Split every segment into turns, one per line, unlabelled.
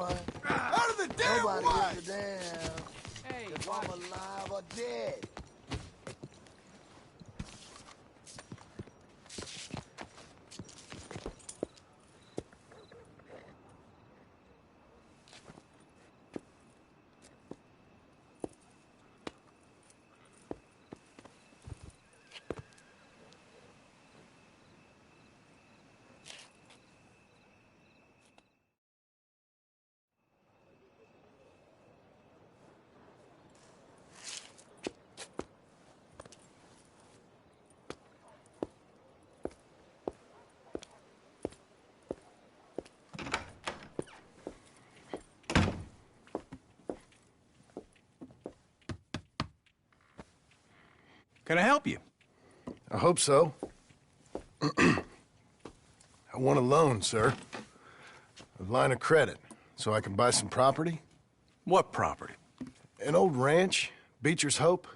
boy.
Out of the damn
Nobody
way!
gives a damn
Hey,
if I'm alive or dead.
can I help you?
I hope so. I want a loan, sir. A line of credit, so I can buy some property.
What property?
An old ranch, Beecher's Hope.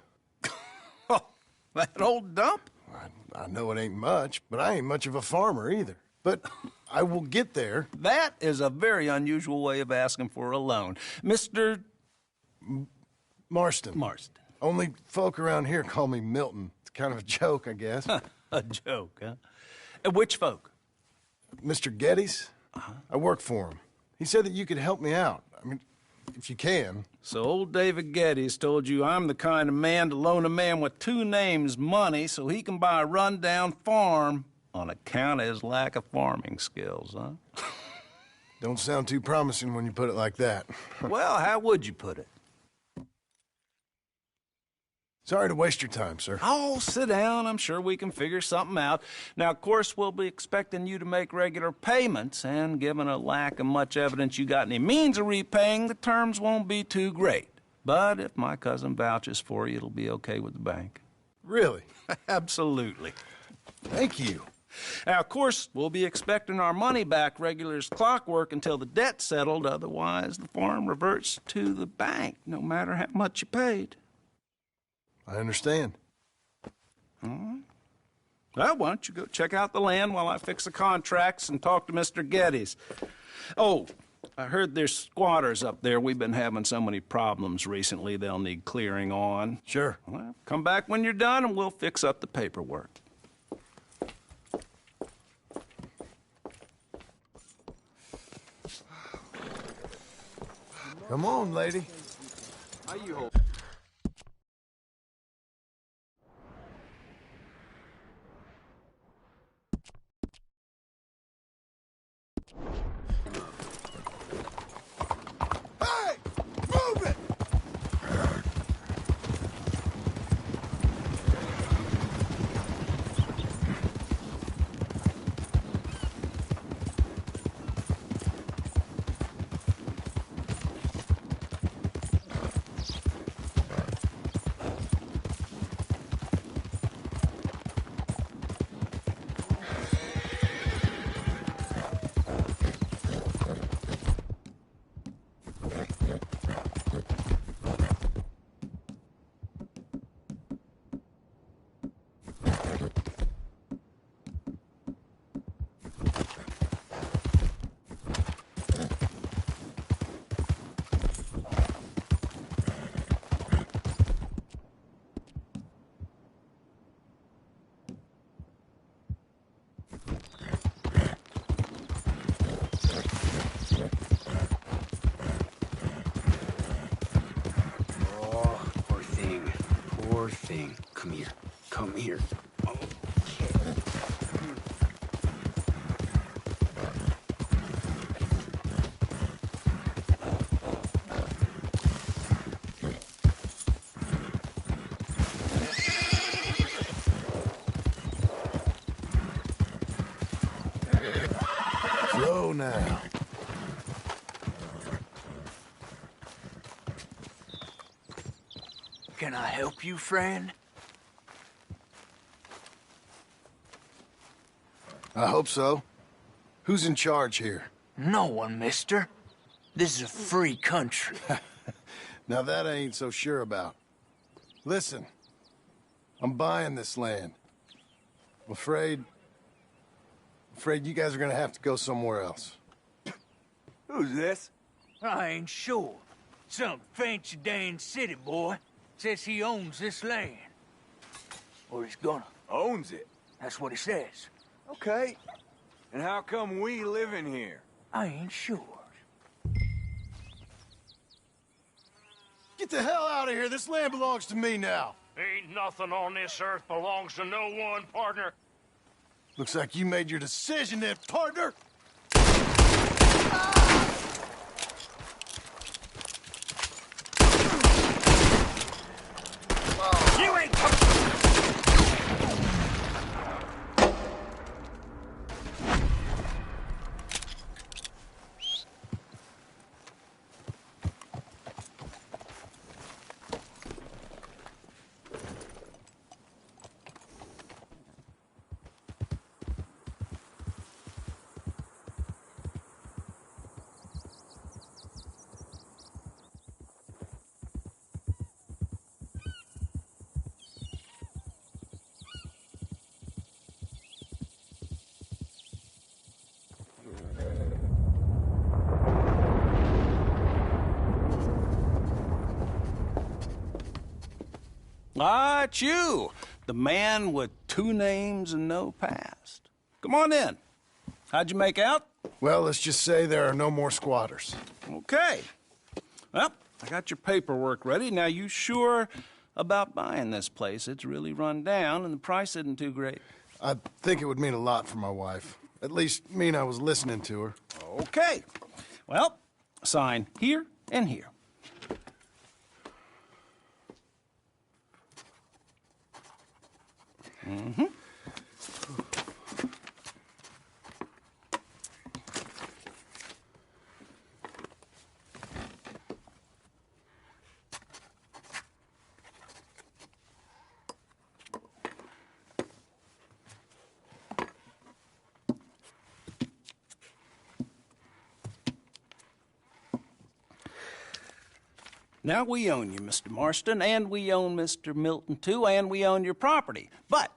Oh, that old dump?
I know it ain't much, but I ain't much of a farmer either. But I will get there.
That is a very unusual way of asking for a loan. Mr.
Marston.
Marston.
Only folk around here call me Milton. It's kind of a joke, I guess.
A joke, huh? Which folk?
Mr. Geddes? I work for him. He said that you could help me out. I mean, if you can.
So old David Geddes told you I'm the kind of man to loan a man with two names money so he can buy a rundown farm on account of his lack of farming skills, huh?
Don't sound too promising when you put it like that.
Well, how would you put it?
Sorry to waste your time, sir.
Oh, sit down. I'm sure we can figure something out. Now, of course, we'll be expecting you to make regular payments, and given a lack of much evidence you got any means of repaying, the terms won't be too great. But if my cousin vouches for you, it'll be okay with the bank.
Really?
Absolutely.
Thank you.
Now, of course, we'll be expecting our money back regular as clockwork until the debt's settled. Otherwise, the farm reverts to the bank, no matter how much you paid.
I understand.
All right. Well, why don't you go check out the land while I fix the contracts and talk to Mr. Geddes. Oh, I heard there's squatters up there. We've been having so many problems recently, they'll need clearing on.
Sure.
Well, come back when you're done and we'll fix up the paperwork.
Come on, lady.
How you hold?
Hey! Move it!
Poor thing. Come here. Come here. Oh.
Slow now.
Can I help you, friend?
I hope so. Who's in charge here?
No one, mister. This is a free country.
Now that I ain't so sure about. Listen, I'm buying this land. I'm afraid you guys are gonna have to go somewhere else.
Who's this?
I ain't sure. Some fancy Dan city boy says he owns this land. Or he's gonna.
Owns it.
That's what he says.
Okay. And how come we live in here?
I ain't sure.
Get the hell out of here. This land belongs to me now.
Ain't nothing on this earth belongs to no one, partner.
Looks like you made your decision then, partner.
You ain't...
Ah, it's you, the man with 2 names and no past. Come on in. How'd you make out?
Well, let's just say there are no more squatters.
Okay. Well, I got your paperwork ready. Now, you sure about buying this place? It's really run down, and the price isn't too great.
I think it would mean a lot for my wife. At least mean I was listening to her.
Okay. Well, sign here and here. Mm-hmm. Now, we own you, Mr. Marston, and we own Mr. Milton, too, and we own your property. But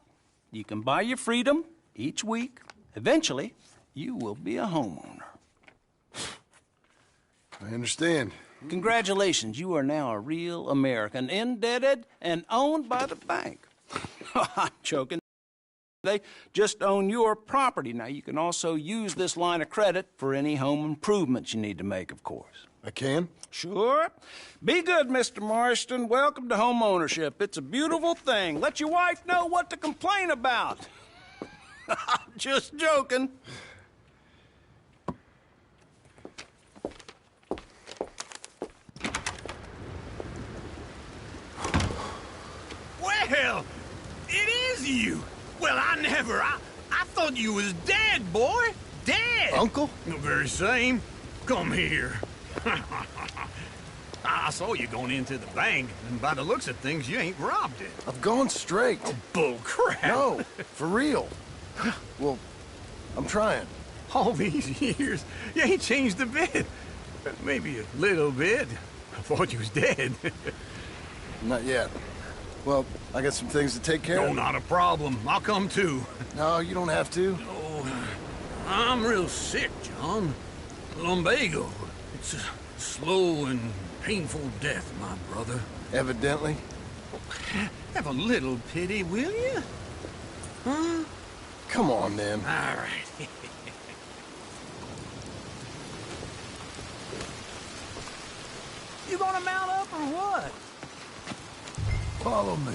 you can buy your freedom each week. Eventually, you will be a homeowner.
I understand.
Congratulations, you are now a real American, indebted and owned by the bank. I'm joking. They just own your property. Now, you can also use this line of credit for any home improvements you need to make, of course.
I can?
Sure. Be good, Mr. Marston. Welcome to home ownership. It's a beautiful thing. Let your wife know what to complain about. Just joking.
Well, it is you. Well, I thought you was dead, boy. Dead.
Uncle?
The very same. Come here. I saw you going into the bank, and by the looks of things, you ain't robbed it.
I've gone straight.
Bull crap.
No, for real. Well, I'm trying.
All these years, you ain't changed a bit. Maybe a little bit. I thought you was dead.
Not yet. Well, I got some things to take care
No,
of.
not a problem. I'll come too.
No, you don't have to.
Oh, I'm real sick, John. Lumbago. It's a slow and painful death, my brother.
Evidently.
Have a little pity, will you? Huh?
Come on, then.
All right. You gonna mount up or what?
Follow me.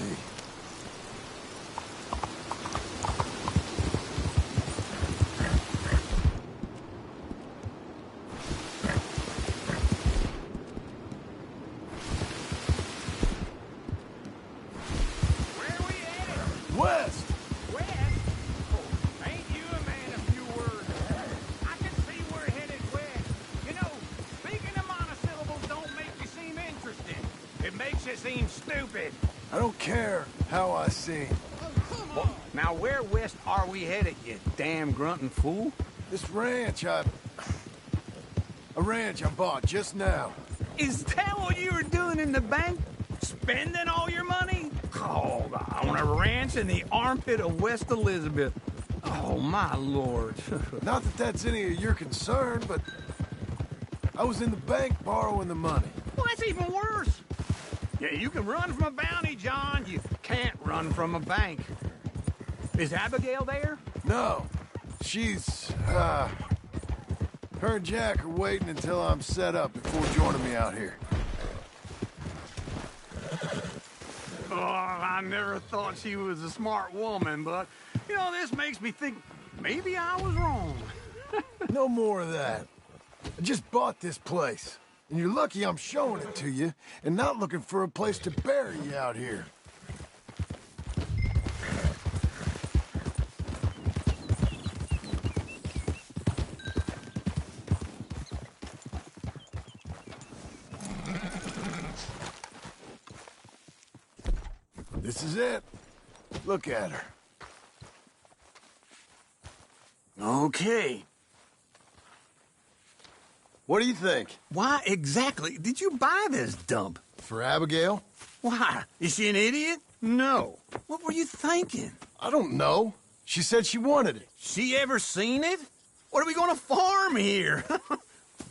Where we headed?
West!
West? Oh, ain't you a man of few words? I can see we're headed west. You know, speaking of monosyllables don't make you seem interesting. It makes you seem stupid.
I don't care how I sing.
Now, where west are we headed, you damn grunting fool?
This ranch I bought just now.
Is that what you were doing in the bank? Spending all your money? Oh, on a ranch in the armpit of West Elizabeth. Oh, my lord.
Not that that's any of your concern, but I was in the bank borrowing the money.
Well, that's even worse. Yeah, you can run from a bounty, John. You can't run from a bank. Is Abigail there?
No. She's, her and Jack are waiting until I'm set up before joining me out here.
Oh, I never thought she was a smart woman, but, you know, this makes me think maybe I was wrong.
No more of that. I just bought this place, and you're lucky I'm showing it to you and not looking for a place to bury you out here. This is it. Look at her.
Okay.
What do you think?
Why exactly did you buy this dump?
For Abigail?
Why? Is she an idiot? No. What were you thinking?
I don't know. She said she wanted it.
She ever seen it? What are we gonna farm here?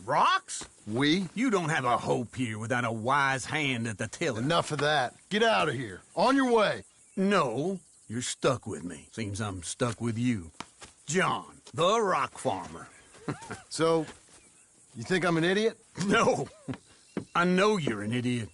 Rocks?
We?
You don't have a hope here without a wise hand at the tiller.
Enough of that. Get out of here. On your way.
No, you're stuck with me. Seems I'm stuck with you. John, the rock farmer.
So, you think I'm an idiot?
No, I know you're an idiot.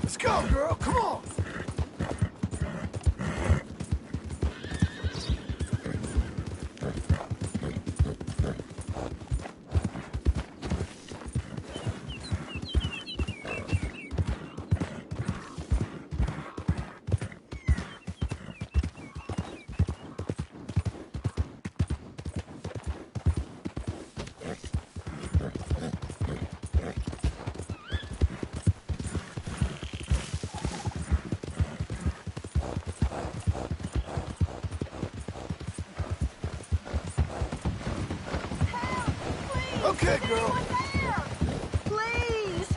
Let's go, girl. Come on. Okay, girl.
Please!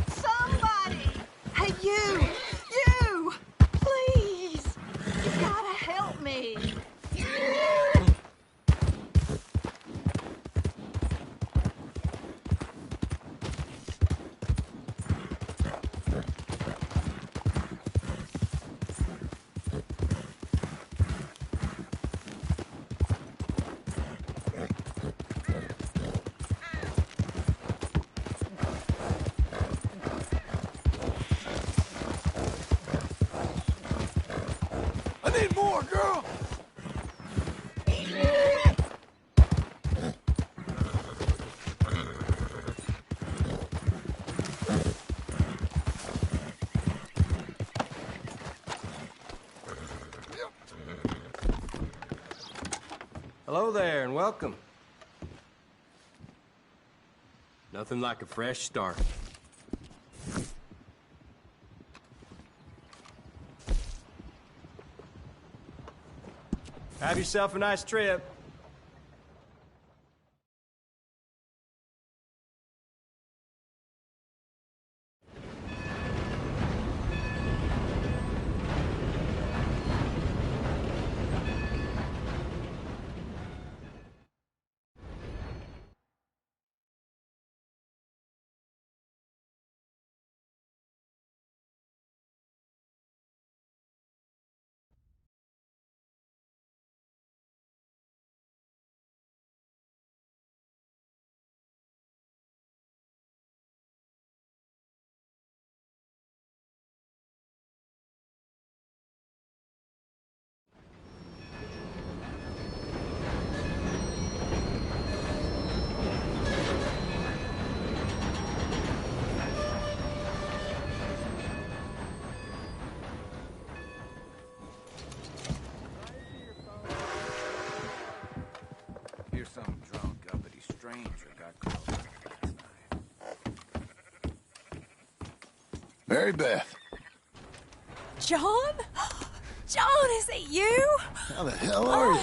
Somebody! Hey, you! You! Please! me.
I need more, girl!
Hello there, and welcome. Nothing like a fresh start. Have yourself a nice trip.
Here's some drunk uppity stranger got caught last night.
Mary Beth,
John? John, is it you?
how the hell are you?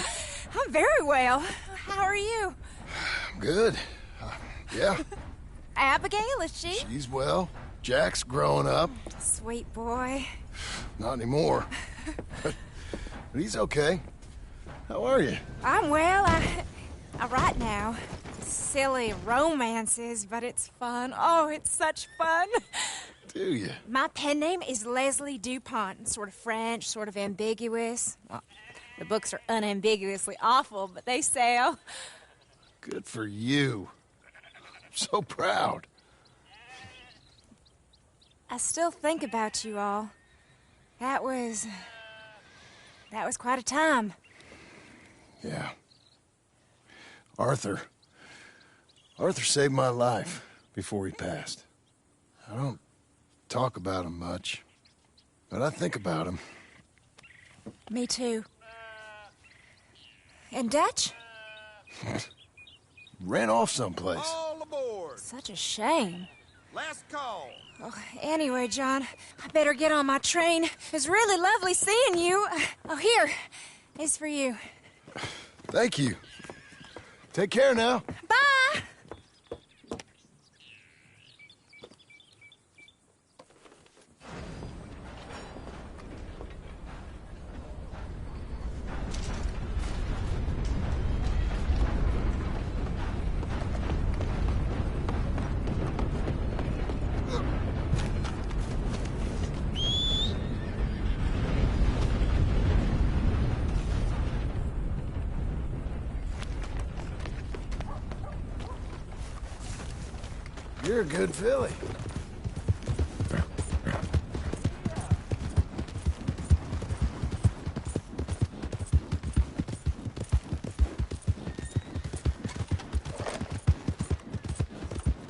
I'm very well. How are you?
I'm good. Yeah,
Abigail, is she?
she's well. Jack's growing up.
Sweet boy.
Not anymore. But he's okay. How are you?
I'm well. I write now. Silly romances, but it's fun. Oh, it's such fun.
Do you?
My pen name is Leslie Dupont. Sort of French, sort of ambiguous. Well, the books are unambiguously awful, but they sell.
Good for you. I'm so proud.
I still think about you all. That was quite a time.
Yeah. Arthur saved my life before he passed. I don't talk about him much, but I think about him.
Me too. And Dutch?
Ran off someplace.
All aboard!
Such a shame.
Last call.
Oh, anyway, John, I better get on my train. It was really lovely seeing you. Oh, here. It's for you.
Thank you. Take care now.
Bye!
You're a good filly.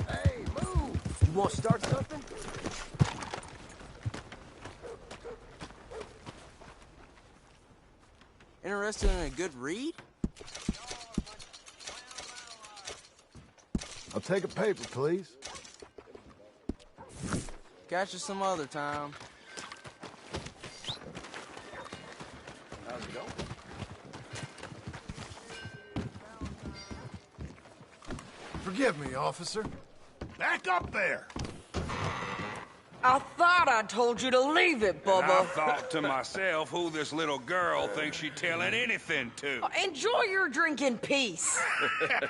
Hey, move!
You want to start something?
Interested in a good read?
I'll take a paper, please.
Catch you some other time.
How's it going?
Forgive me, officer.
Back up there!
I thought I told you to leave it,
And I
Bubba.
thought to myself who this little girl thinks she telling anything to.
Enjoy your drink in peace.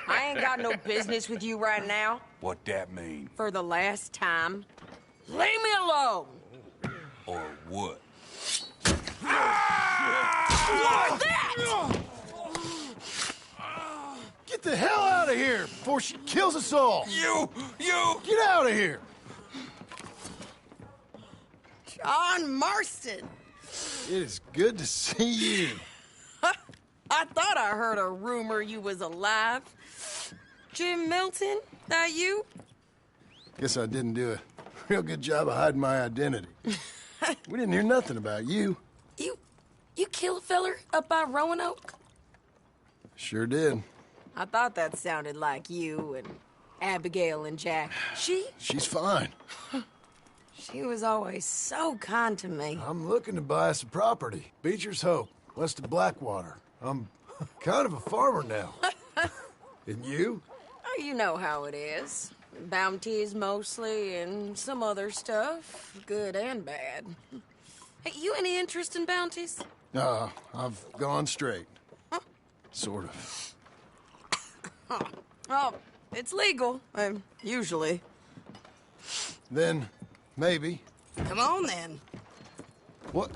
I ain't got no business with you right now.
What that mean?
For the last time, leave me alone.
Or what?
What's that?
Get the hell out of here before she kills us all!
You!
Get out of here!
John Marston.
It is good to see you.
I thought I heard a rumor you was alive. Jim Milton, that you?
Guess I didn't do a real good job of hiding my identity. We didn't hear nothing about you.
You killed a feller up by Roanoke?
Sure did.
I thought that sounded like you and Abigail and Jack.
She's fine.
She was always so kind to me.
I'm looking to buy us a property. Beecher's Hope, west of Blackwater. I'm kind of a farmer now. And you?
Oh, you know how it is. Bounties mostly, and some other stuff, good and bad. Hey, you any interest in bounties?
I've gone straight. Sort of.
Oh, it's legal, usually.
Then, maybe.
Come on, then.
What?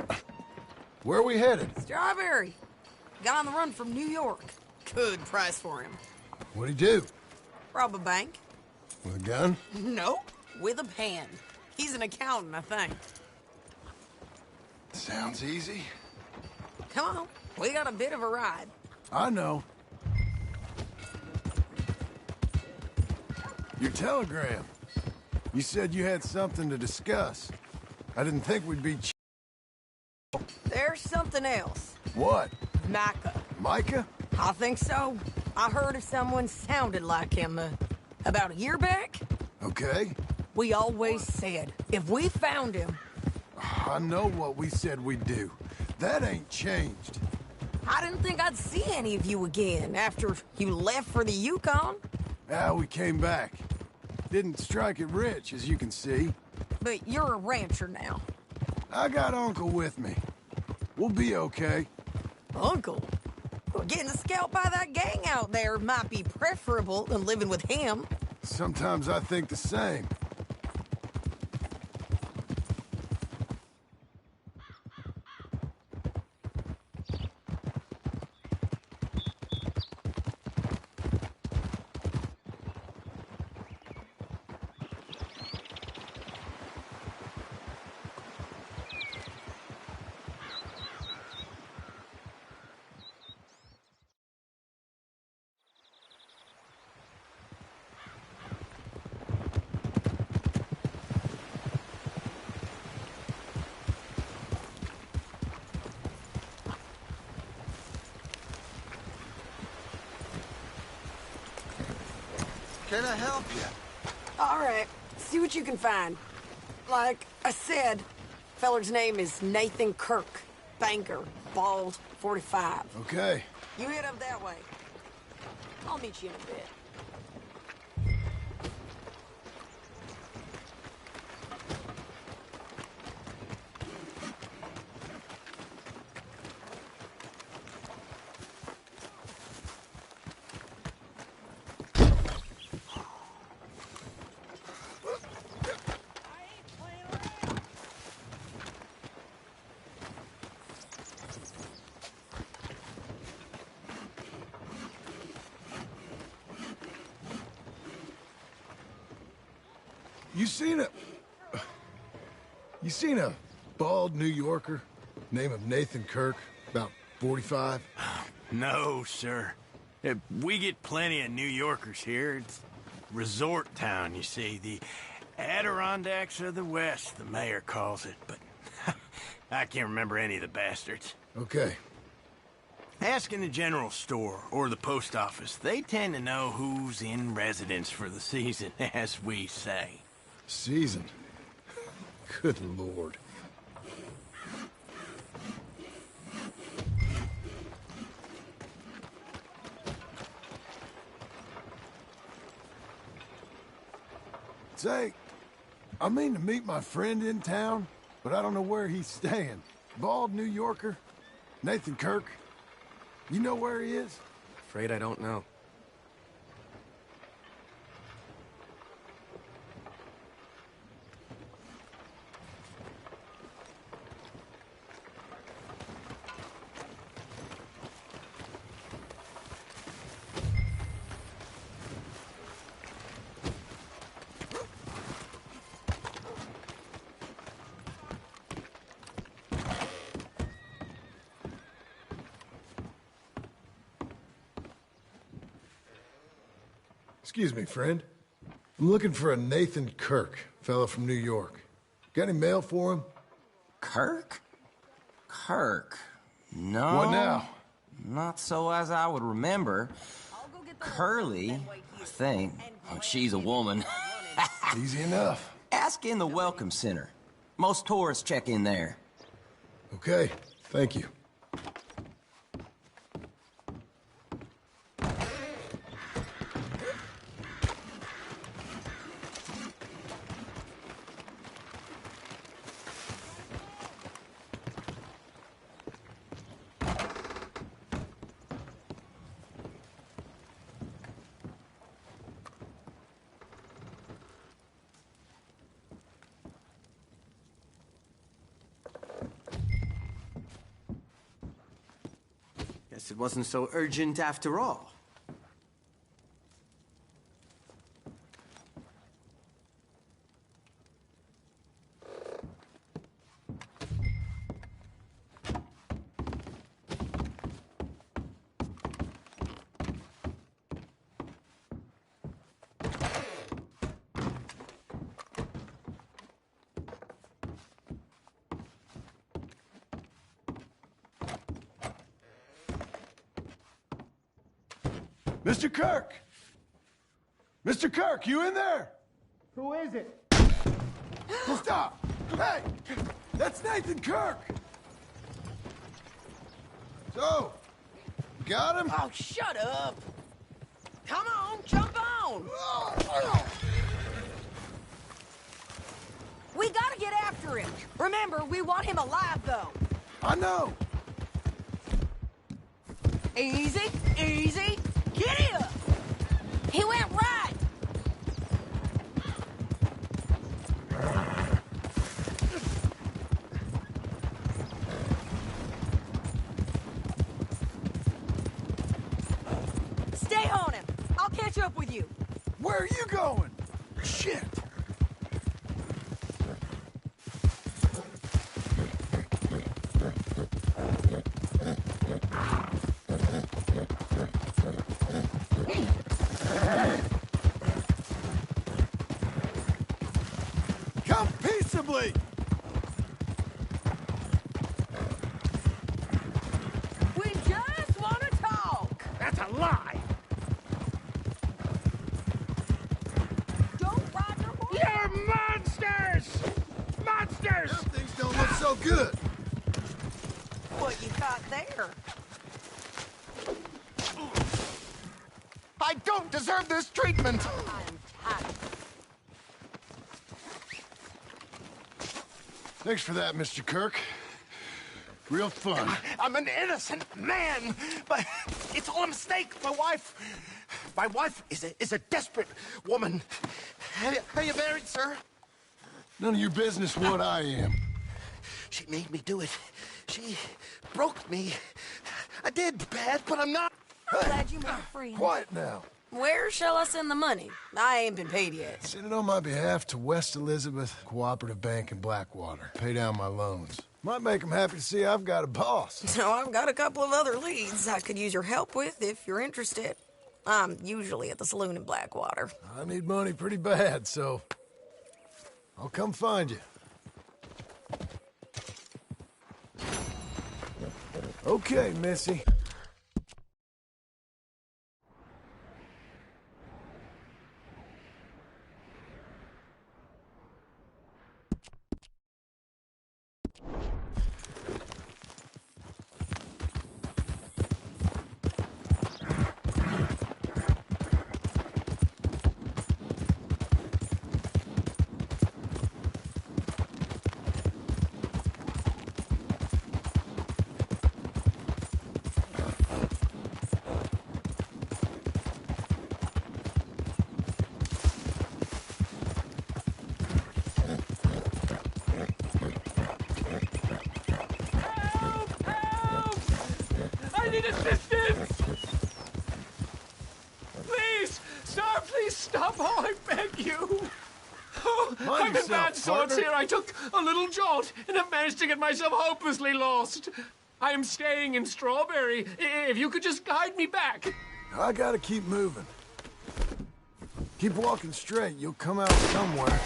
Where are we headed?
Strawberry. Got on the run from New York. Good price for him.
What'd he do?
Rob a bank?
With a gun?
No, with a pen. He's an accountant, I think.
Sounds easy.
Come on, we got a bit of a ride.
I know. Your telegram. You said you had something to discuss. I didn't think we'd be
There's something else.
What?
Micah.
Micah?
I think so. I heard of someone sounded like him about a year back.
Okay.
We always said, if we found him...
I know what we said we'd do. That ain't changed.
I didn't think I'd see any of you again after you left for the Yukon.
We came back. Didn't strike it rich, as you can see.
But you're a rancher now.
I got Uncle with me. We'll be okay.
Uncle? Well, getting scalped by that gang out there might be preferable than living with him.
Sometimes I think the same.
Can I help you?
All right, see what you can find. Like I said, feller's name is Nathan Kirk. Banker, bald, 45.
Okay.
You head up that way. I'll meet you in a bit.
You seen a bald New Yorker, name of Nathan Kirk, about 45?
No, sir. We get plenty of New Yorkers here. It's resort town, you see. The Adirondacks of the West, the mayor calls it, but I can't remember any of the bastards.
Okay.
Ask in the general store or the post office. They tend to know who's in residence for the season, as we say.
Season? Good Lord. Say, I mean to meet my friend in town, but I don't know where he's staying. Bald New Yorker? Nathan Kirk? You know where he is?
Afraid I don't know.
Excuse me, friend. I'm looking for a Nathan Kirk, fellow from New York. Got any mail for him?
Kirk? Kirk? No.
What now?
Not so as I would remember. Curly, I think. Oh, she's a woman.
Easy enough.
Ask in the Welcome Center. Most tourists check in there.
Okay, thank you.
Guess it wasn't so urgent after all.
Mr. Kirk! Mr. Kirk, you in there?
Who is it?
Stop! Hey! That's Nathan Kirk! So, got him?
Oh, shut up! Come on, jump on! We gotta get after him. Remember, we want him alive, though.
I know!
Easy, easy. Get up! He went right! Stay on him! I'll catch up with you.
Where are you going? Shit! Come peaceably!
We just want to talk!
That's a lie!
Don't ride your horse!
You're monsters! Monsters!
Them things don't look so good.
What you got there?
I don't deserve this treatment!
I'm tired.
Thanks for that, Mr. Kirk. Real fun.
I'm an innocent man, but it's all a mistake. My wife is a desperate woman. Are you married, sir?
None of your business what I am.
She made me do it. She broke me. I did bad, but I'm not.
I'm glad you made a friend.
Quiet now.
Where shall I send the money? I ain't been paid yet.
Send it on my behalf to West Elizabeth Cooperative Bank in Blackwater. Pay down my loans. Might make them happy to see I've got a boss.
So I've got a couple of other leads I could use your help with if you're interested. I'm usually at the saloon in Blackwater.
I need money pretty bad, so I'll come find you. Okay, Missy.
I need assistance! Please! Sir, please stop! Oh, I beg you! Oh, I'm in bad sorts here. I took a little jaunt and have managed to get myself hopelessly lost. I am staying in Strawberry. If you could just guide me back.
I gotta keep moving. Keep walking straight. You'll come out somewhere.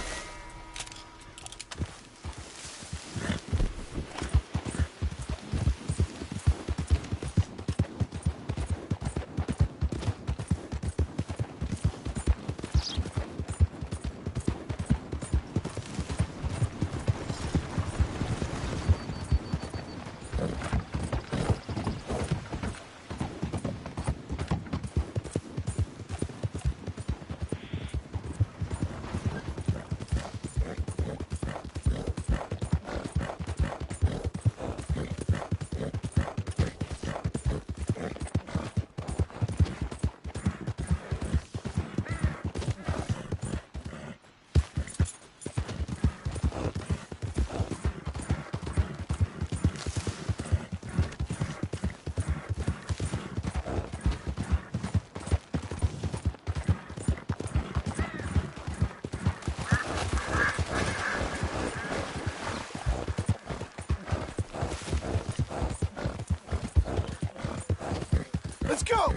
Let's go!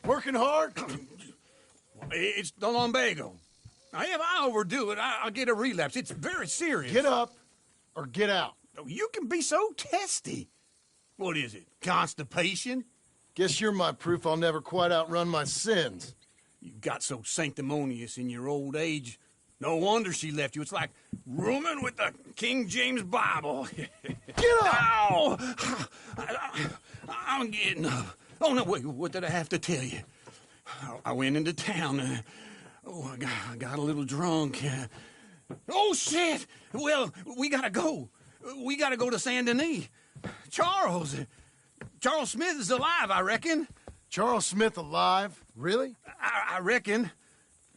Working hard?
It's the lumbago. If I overdo it, I'll get a relapse. It's very serious.
Get up or get out.
Oh, you can be so testy. What is it, constipation?
Guess you're my proof I'll never quite outrun my sins.
You got so sanctimonious in your old age. No wonder she left you. It's like rooming with the King James Bible.
Get up!
Ow! I'm getting up. Oh, no, wait, what did I have to tell you? I went into town. I got a little drunk. Oh, shit! Well, we gotta go. We gotta go to Saint Denis. Charles Smith is alive, I reckon.
Charles Smith alive? Really?
I reckon.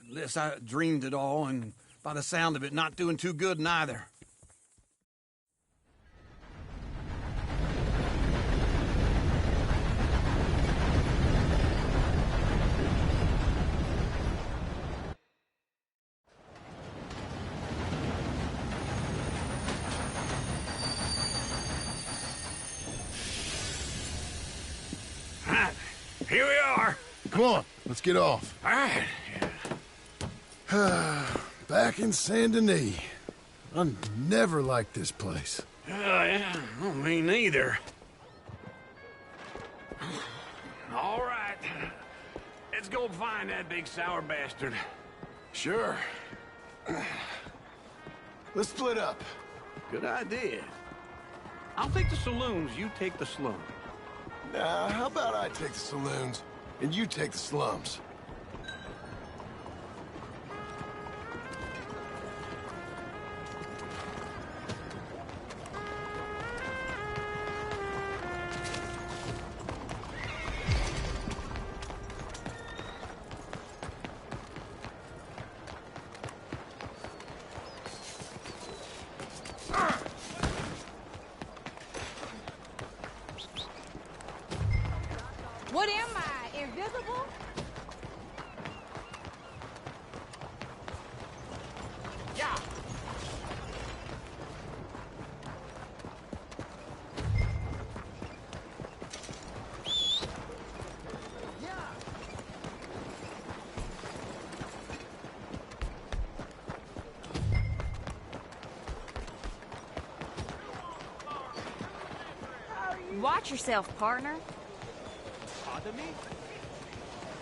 Unless I dreamed it all, and by the sound of it, not doing too good neither. Here we are.
Come on, let's get off.
All right.
Back in Saint Denis. I never liked this place.
Yeah, well, me neither. All right. Let's go find that big sour bastard.
Sure. Let's split up.
Good idea. I'll take the saloons, you take the slum.
Nah, how about I take the saloons, and you take the slums?
What am I, invisible?
Yeah.
Watch yourself, partner.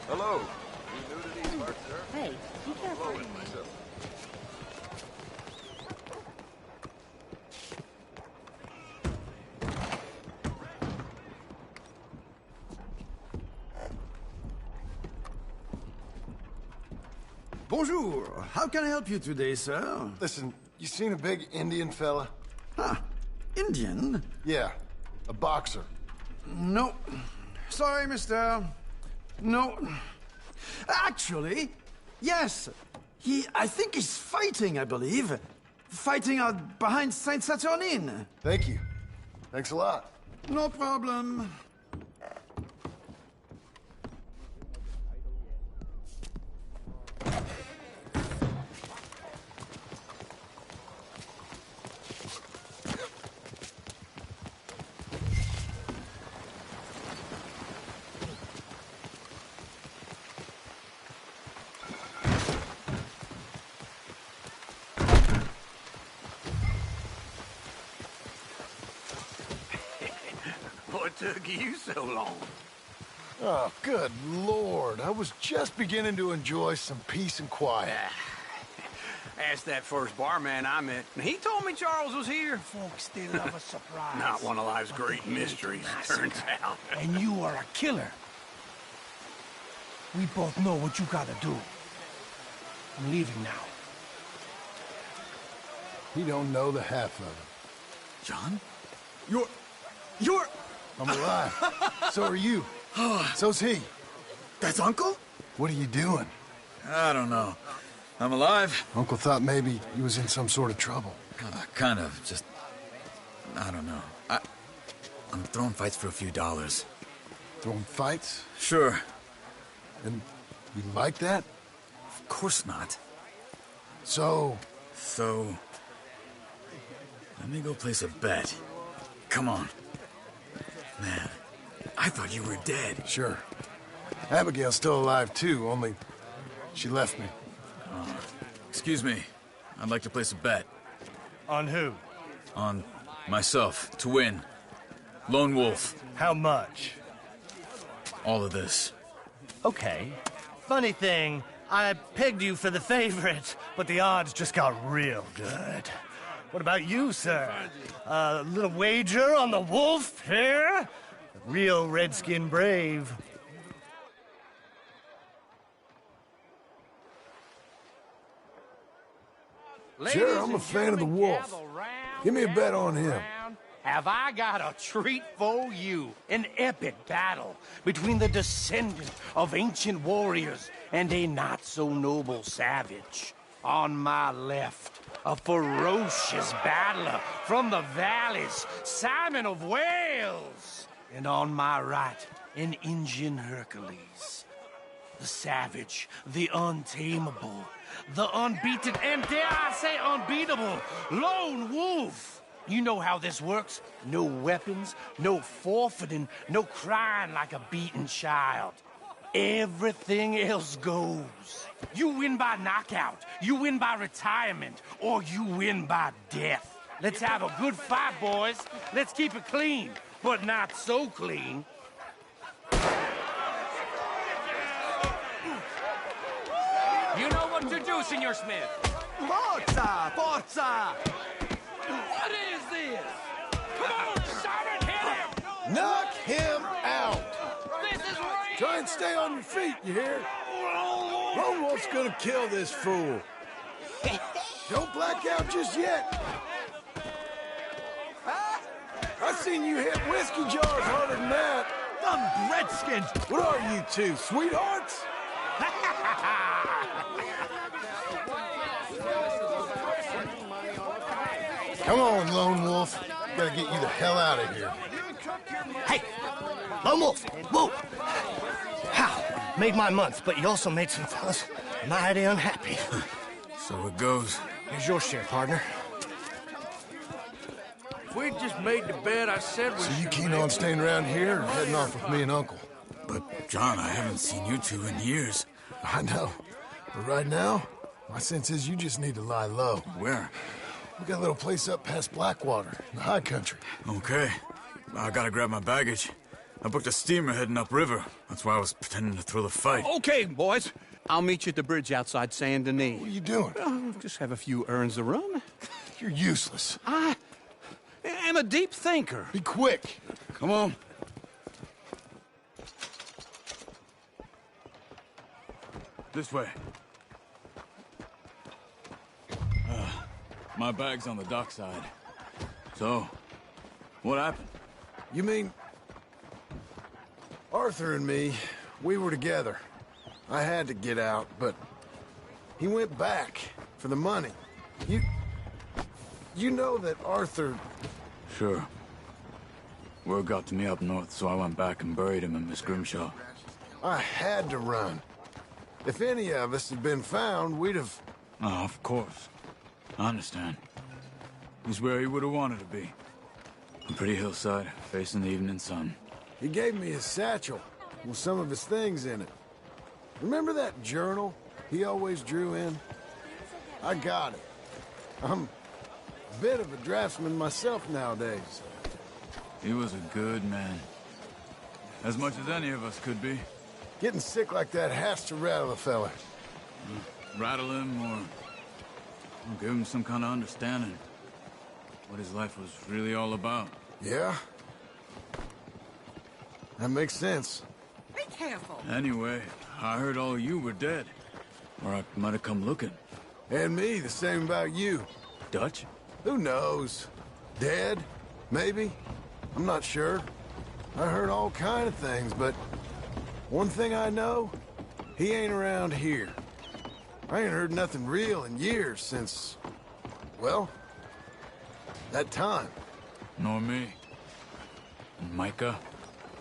Hello. You new to these parts, sir?
Hey, be careful.
Blowing myself.
Bonjour. How can I help you today, sir?
Listen, you seen a big Indian fella?
Huh. Indian?
Yeah, a boxer.
No. Sorry, mister. No. Actually, yes. I think he's fighting, I believe. Fighting out behind Saint Saturnin.
Thank you. Thanks a lot.
No problem.
What took you so long?
Oh, good Lord. I was just beginning to enjoy some peace and quiet.
Asked that first barman I met, and he told me Charles was here.
Folks, they love a surprise.
Not one of life's great mysteries, turns out.
And you are a killer. We both know what you gotta do. I'm leaving now.
He don't know the half of it.
John? You're...
I'm alive. So are you. So's he.
That's Uncle?
What are you doing?
I don't know. I'm alive.
Uncle thought maybe he was in some sort of trouble.
Kind of. Just... I don't know. I'm throwing fights for a few dollars.
Throwing fights?
Sure.
And you like that?
Of course not.
So...
Let me go place a bet. Come on. Man, I thought you were dead.
Sure. Abigail's still alive, too, only she left me.
Excuse me. I'd like to place a bet.
On who?
On myself, to win. Lone Wolf.
How much?
All of this.
Okay. Funny thing, I pegged you for the favorite, but the odds just got real good. What about you, sir? A little wager on the wolf here? Real redskin brave.
Sure, I'm a fan of the wolf. Give me a bet on him.
Have I got a treat for you? An epic battle between the descendant of ancient warriors and a not-so-noble savage. On my left, a ferocious battler from the valleys, Simon of Wales. And on my right, an Indian Hercules. The savage, the untamable, the unbeaten, and dare I say unbeatable, Lone Wolf. You know how this works. No weapons, no forfeiting, no crying like a beaten child. Everything else goes. You win by knockout, you win by retirement, or you win by death. Let's have a good fight, boys. Let's keep it clean, but not so clean.
You know what to do, Senor Smith.
Forza! Forza!
What is this? Come on, Simon, hit him!
Knock him out!
This is right!
Try and stay on your feet, you hear? Lone Wolf's gonna kill this fool. Don't black out just yet. I've seen you hit whiskey jars harder than that.
Them Redskins!
What are you two, sweethearts? Come on, Lone Wolf. Gotta get you the hell out of here.
Hey, Lone Wolf, whoa! How? Made my month, but you also made some fellas mighty unhappy.
So it goes.
Here's your share, partner.
If we'd just made the bet I said we
So you
should
keen
make,
on staying around here or heading off with me and Uncle?
But, John, I haven't seen you two in years.
I know. But right now, my sense is you just need to lie low.
Where?
We got a little place up past Blackwater, in the high country.
Okay. I gotta grab my baggage. I booked a steamer heading upriver. That's why I was pretending to throw the fight.
Okay, boys. I'll meet you at the bridge outside Saint Denis.
What are you doing?
Just have a few errands to run.
You're useless.
I am a deep thinker.
Be quick.
Come on. This way. My bag's on the dockside. So, what happened?
You mean... Arthur and me, we were together. I had to get out, but he went back for the money. You know that Arthur...
Sure. Word got to me up north, so I went back and buried him in Miss Grimshaw.
I had to run. If any of us had been found, we'd have...
Oh, of course. I understand. He's where he would have wanted to be. A pretty hillside, facing the evening sun.
He gave me his satchel with some of his things in it. Remember that journal he always drew in? I got it. I'm a bit of a draftsman myself nowadays.
He was a good man. As much as any of us could be.
Getting sick like that has to rattle a fella.
Rattle him or give him some kind of understanding. What his life was really all about.
Yeah? That makes sense.
Be careful.
Anyway, I heard all you were dead. Or I might have come looking.
And me, the same about you.
Dutch?
Who knows? Dead? Maybe? I'm not sure. I heard all kind of things, but one thing I know, he ain't around here. I ain't heard nothing real in years since, well, that time.
Nor me. And Micah?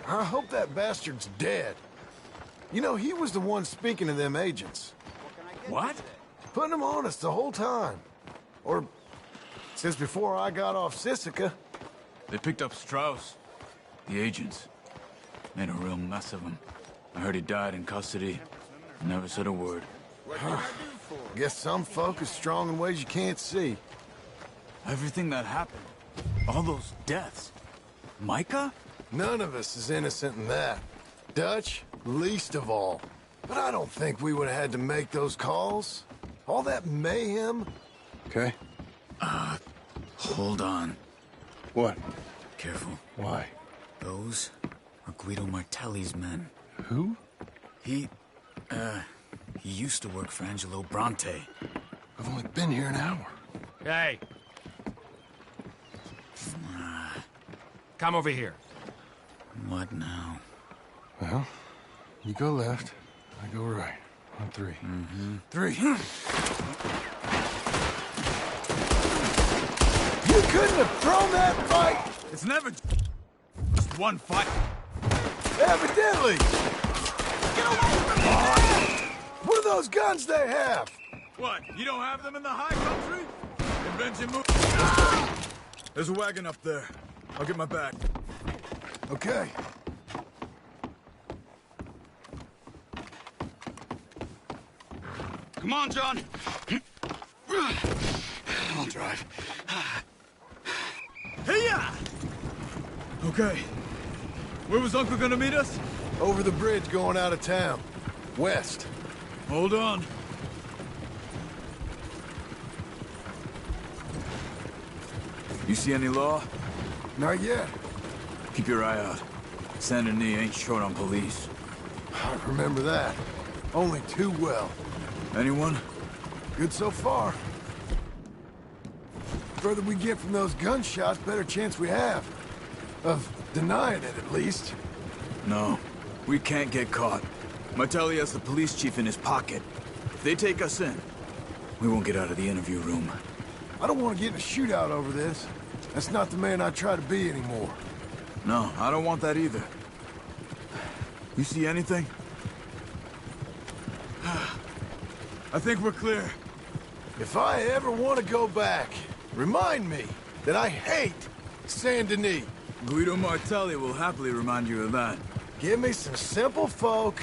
I hope that bastard's dead. You know, he was the one speaking to them agents.
What?
Putting them on us the whole time. Or since before I got off Sisika.
They picked up Strauss. The agents. Made a real mess of him. I heard he died in custody. Never said a word.
Guess some folk is strong in ways you can't see.
Everything that happened. All those deaths. Micah?
None of us is innocent in that. Dutch, least of all. But I don't think we would have had to make those calls. All that mayhem. Okay.
Hold on.
What?
Careful.
Why?
Those are Guido Martelli's men.
Who?
He used to work for Angelo Bronte.
I've only been here an hour.
Hey. Come over here.
What now?
Well, you go left, I go right. On three.
Mm-hmm.
3. You couldn't have thrown that fight!
It's never just one fight.
Evidently! Get away from me! What are those guns they have?
What? You don't have them in the high country? Convention move. There's a wagon up there. I'll get my bag.
Okay.
Come on, John. I'll drive.
Hey-ya! Okay. Where was Uncle gonna meet us?
Over the bridge going out of town. West.
Hold on. You see any law?
Not yet.
Keep your eye out. Saint Denis ain't short on police.
I remember that. Only too well.
Anyone?
Good so far. Further we get from those gunshots, better chance we have. Of denying it, at least.
No. We can't get caught. Martelli has the police chief in his pocket. If they take us in, we won't get out of the interview room.
I don't want to get in a shootout over this. That's not the man I try to be anymore.
No, I don't want that either. You see anything? I think we're clear.
If I ever want to go back, remind me that I hate Saint Denis.
Guido Martelli will happily remind you of that.
Give me some simple folk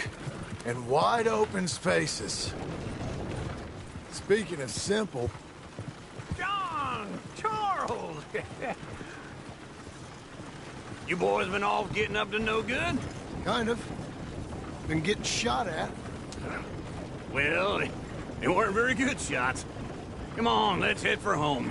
and wide open spaces. Speaking of simple...
John! Charles! You boys been all getting up to no good?
Kind of. Been getting shot at.
Well, they weren't very good shots. Come on, let's head for home.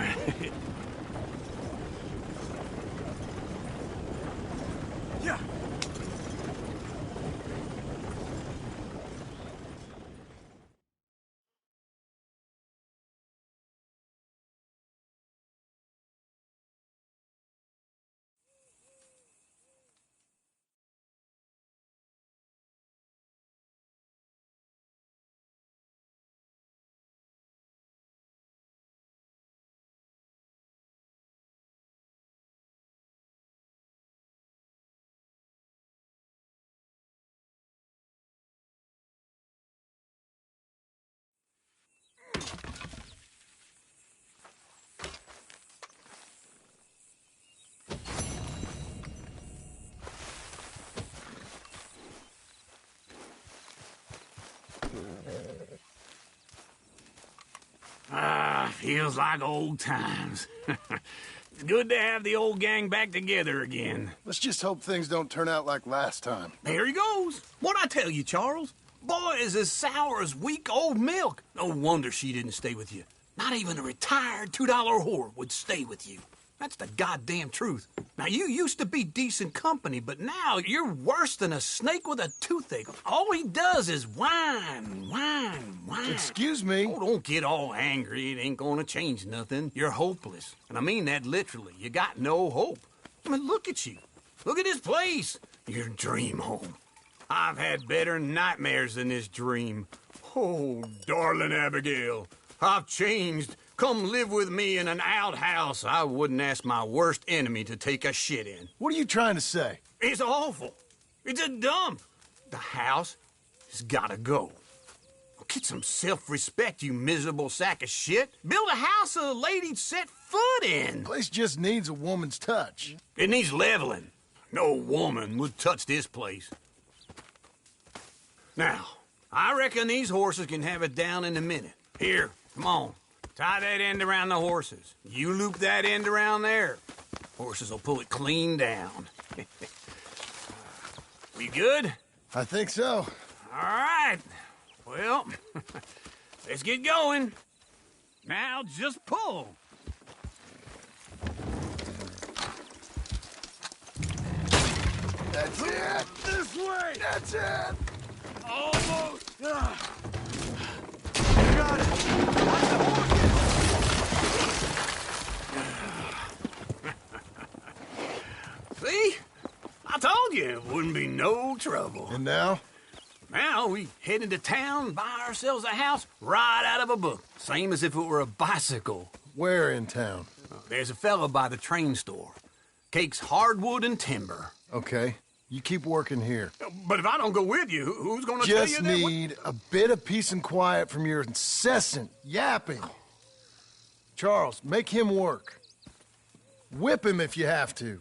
Feels like old times. It's good to have the old gang back together again.
Let's just hope things don't turn out like last time.
There he goes. What'd I tell you, Charles? Boy is as sour as weak old milk. No wonder she didn't stay with you. Not even a retired $2 whore would stay with you. That's the goddamn truth. Now, you used to be decent company, but now you're worse than a snake with a toothache. All he does is whine.
Excuse me?
Oh, don't get all angry. It ain't gonna change nothing. You're hopeless. And I mean that literally. You got no hope. I mean, look at you. Look at this place. Your dream home. I've had better nightmares than this dream. Oh, darling Abigail, I've changed. Come live with me in an outhouse I wouldn't ask my worst enemy to take a shit in.
What are you trying to say?
It's awful. It's a dump. The house has gotta go. Get some self-respect, you miserable sack of shit. Build a house a lady'd set foot in.
The place just needs a woman's touch.
It needs leveling. No woman would touch this place. Now, I reckon these horses can have it down in a minute. Here, come on. Tie that end around the horses. You loop that end around there. Horses will pull it clean down. We good?
I think so.
All right. Well, let's get going. Now, just pull.
That's it.
This way.
That's it.
Almost.
Got it. Watch the horses.
See? I told you it wouldn't be no trouble.
And now?
Now we head into town, buy ourselves a house right out of a book. Same as if it were a bicycle.
Where in town?
There's a fella by the train store. Cakes hardwood and timber.
Okay. You keep working here.
But if I don't go with you, who's gonna tell you
Just
that?
need a bit of peace and quiet from your incessant yapping. Charles, make him work. Whip him if you have to.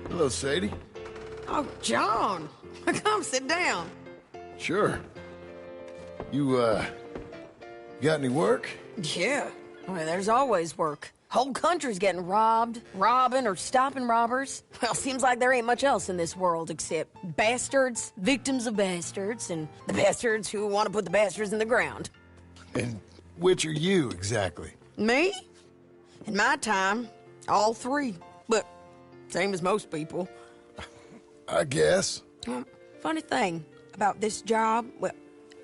Hello, Sadie.
Oh, John. Come sit down.
Sure. You got any work?
Yeah. I mean, there's always work. Whole country's getting robbed, robbing, or stopping robbers. Well, seems like there ain't much else in this world except bastards, victims of bastards, and the bastards who want to put the bastards in the ground.
And which are you, exactly?
Me? In my time, all three. But same as most people.
I guess.
Funny thing about this job, well,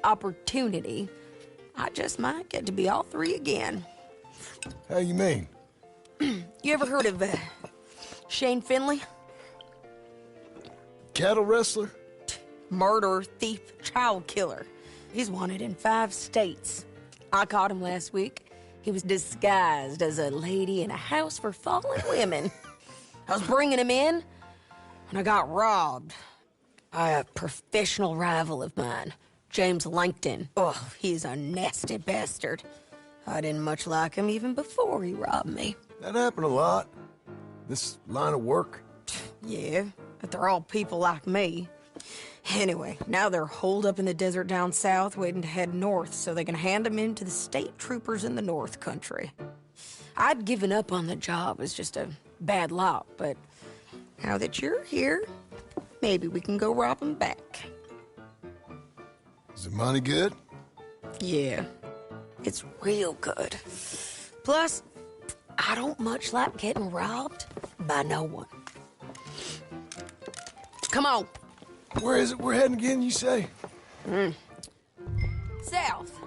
opportunity, I just might get to be all three again.
How you mean?
You ever heard of Shane Finley?
Cattle wrestler?
Murderer, thief, child killer. He's wanted in 5 states. I caught him last week. He was disguised as a lady in a house for fallen women. I was bringing him in when I got robbed by a professional rival of mine, James Langton. Oh, he's a nasty bastard. I didn't much like him even before he robbed me.
That happened a lot. This line of work.
Yeah, but they're all people like me. Anyway, now they're holed up in the desert down south, waiting to head north so they can hand them in to the state troopers in the north country. I'd given up on the job as just a bad lot, but now that you're here, maybe we can go rob them back.
Is the money good?
Yeah, it's real good. Plus, I don't much like getting robbed by no one. Come on.
Where is it we're heading again, you say?
South.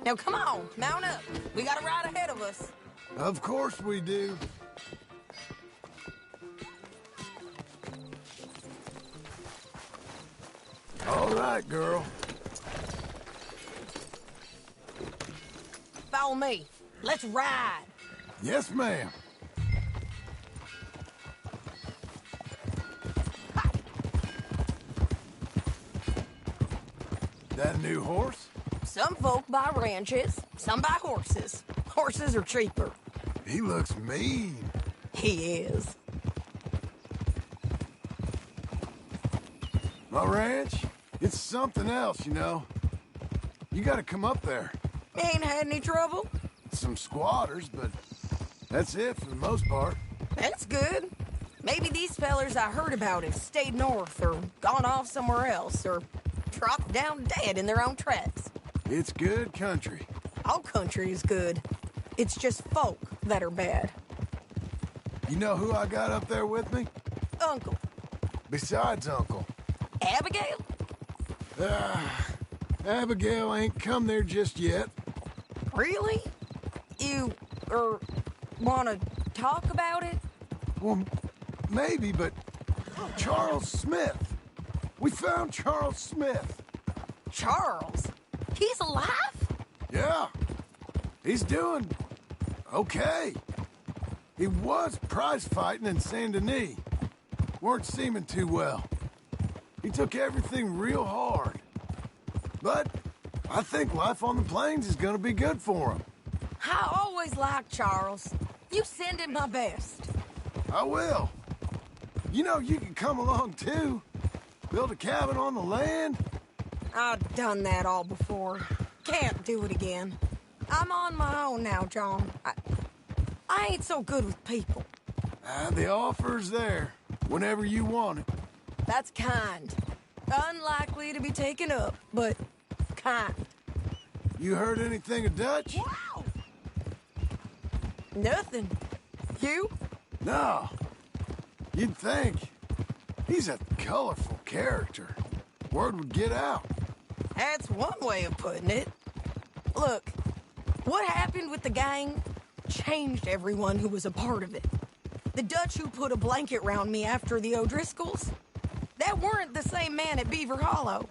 Now come on, mount up. We got a ride ahead of us.
Of course we do. All right, girl.
Follow me. Let's ride.
Yes, ma'am. That a new horse?
Some folk buy ranches, some buy horses. Horses are cheaper.
He looks mean.
He is.
My ranch, it's something else, you know. You gotta come up there.
Ain't had any trouble?
Some squatters, but that's it for the most part.
That's good. Maybe these fellers I heard about have stayed north or gone off somewhere else or dropped down dead in their own tracks.
It's good country.
All country is good. It's just folk that are bad.
You know who I got up there with me?
Uncle.
Besides Uncle.
Abigail?
Abigail ain't come there just yet.
Really? You, wanna talk about it?
Well, maybe, but Charles Smith. We found Charles Smith.
Charles? He's alive?
Yeah. He's doing okay. He was prize fighting in Saint Denis. Weren't seeming too well. He took everything real hard. But I think life on the plains is gonna be good for him.
I always liked Charles. You send him my best.
I will. You know, you can come along too. Build a cabin on the land.
I've done that all before. Can't do it again. I'm on my own now, John. I ain't so good with people.
The offer's there, whenever you want it.
That's kind. Unlikely to be taken up, but kind.
You heard anything of Dutch?
Wow! Nothing. You?
No. You'd think. He's a colorful character. Word would get out.
That's one way of putting it. Look, what happened with the gang changed everyone who was a part of it. The Dutch who put a blanket round me after the O'Driscolls, that weren't the same man at Beaver Hollow.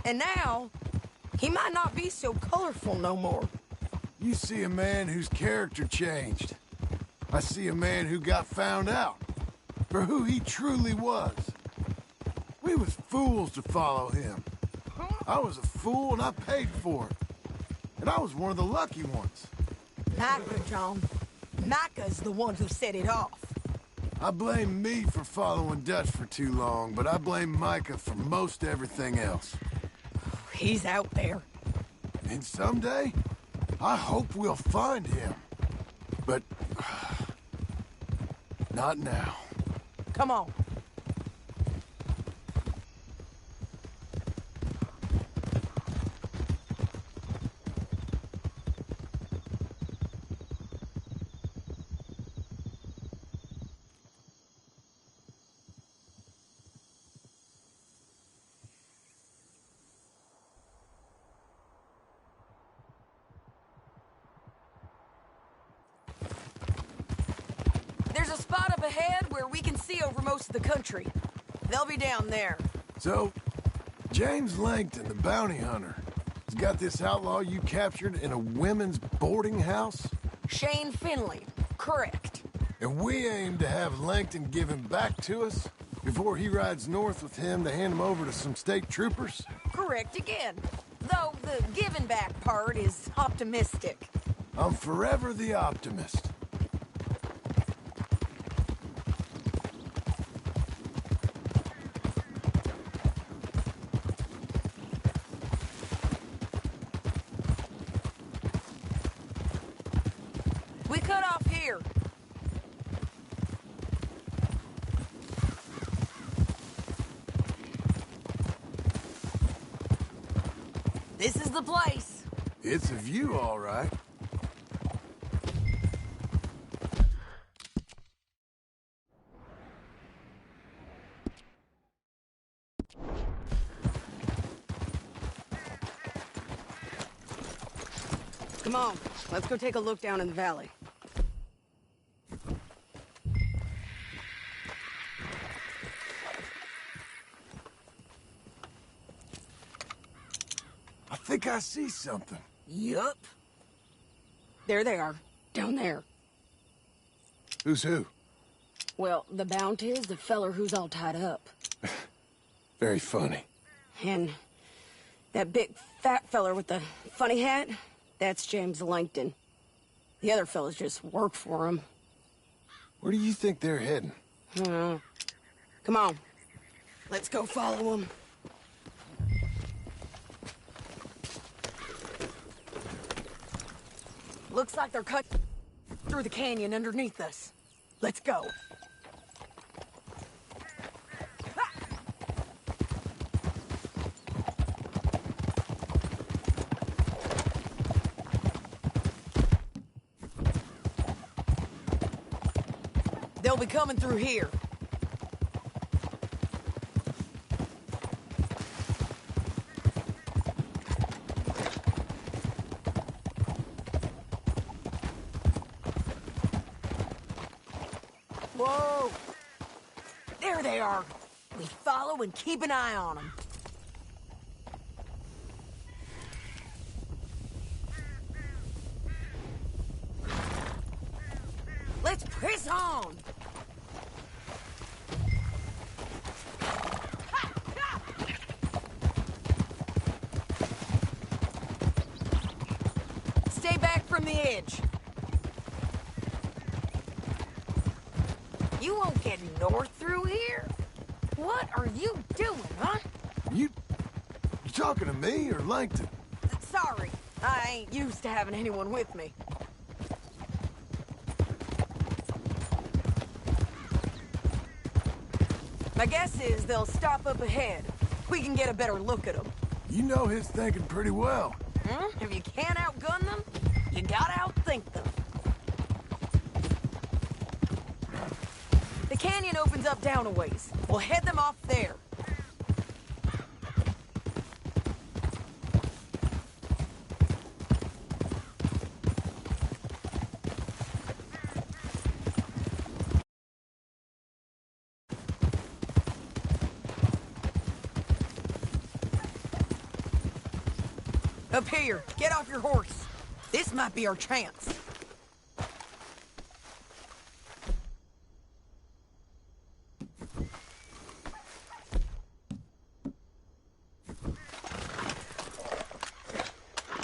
And now, he might not be so colorful no more.
You see a man whose character changed. I see a man who got found out for who he truly was. We was fools to follow him. I was a fool and I paid for it. And I was one of the lucky ones.
Micah, John. Micah's the one who set it off.
I blame me for following Dutch for too long, but I blame Micah for most everything else.
He's out there.
And someday, I hope we'll find him. But Not now.
Come on. There's a spot up ahead where we can see over most of the country. They'll be down there.
So, James Langton, the bounty hunter, has got this outlaw you captured in a women's boarding house?
Shane Finley. Correct.
And we aim to have Langton give him back to us before he rides north with him to hand him over to some state troopers?
Correct again. Though the giving back part is optimistic.
I'm forever the optimist.
We cut off here. This is the place.
It's a view, all right.
Come on, let's go take a look down in the valley.
I think I see something.
Yup. There they are, down there.
Who's who?
Well, the Bounty is the feller who's all tied up.
Very funny.
And that big fat feller with the funny hat, that's James Langton. The other fellas just work for him.
Where do you think they're heading?
Come on. Let's go follow them. Looks like they're cut through the canyon underneath us. Let's go. They'll be coming through here. Whoa! There they are. We follow and keep an eye on them. Let's press on! Stay back from the edge. You won't get north through here? What are you doing, huh?
You talking to me or Langton?
Sorry, I ain't used to having anyone with me. My guess is they'll stop up ahead. We can get a better look at them.
You know his thinking pretty well.
If you can't outgun them, you gotta outthink them. The canyon opens up down a ways. We'll head them off there. Up here, get off your horse. This might be our chance.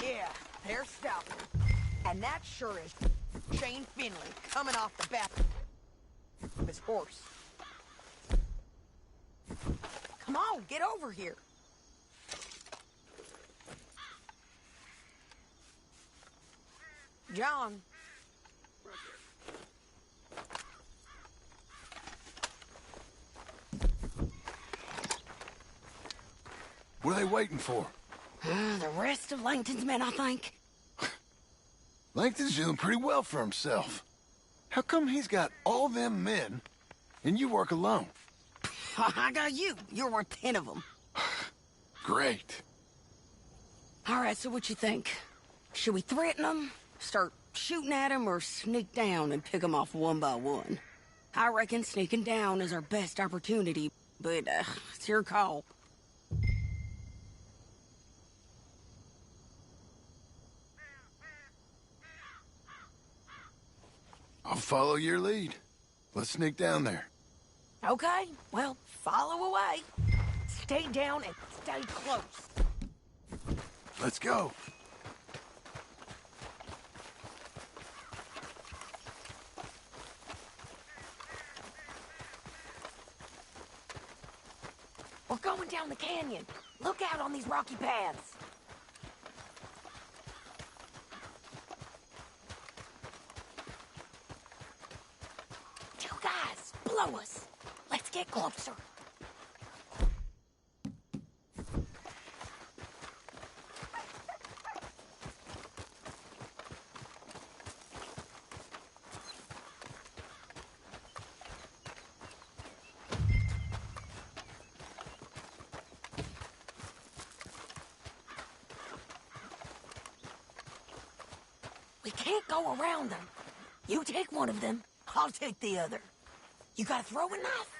Yeah, they're stopping. And that sure is Shane Finley coming off the back of his horse. Come on, get over here. John.
What are they waiting for?
The rest of Langton's men, I think.
Langton's doing pretty well for himself. How come he's got all them men, and you work alone?
I got you. You're worth 10 of them.
Great.
All right, so what you think? Should we threaten them, start shooting at them, or sneak down and pick them off one by one? I reckon sneaking down is our best opportunity, but it's your call.
I'll follow your lead. Let's sneak down there.
Okay, well, follow away. Stay down and stay close.
Let's go.
We're going down the canyon. Look out on these rocky paths. You guys, blow us. Let's get closer. We can't go around them. You take one of them, I'll take the other. You gotta throw a knife.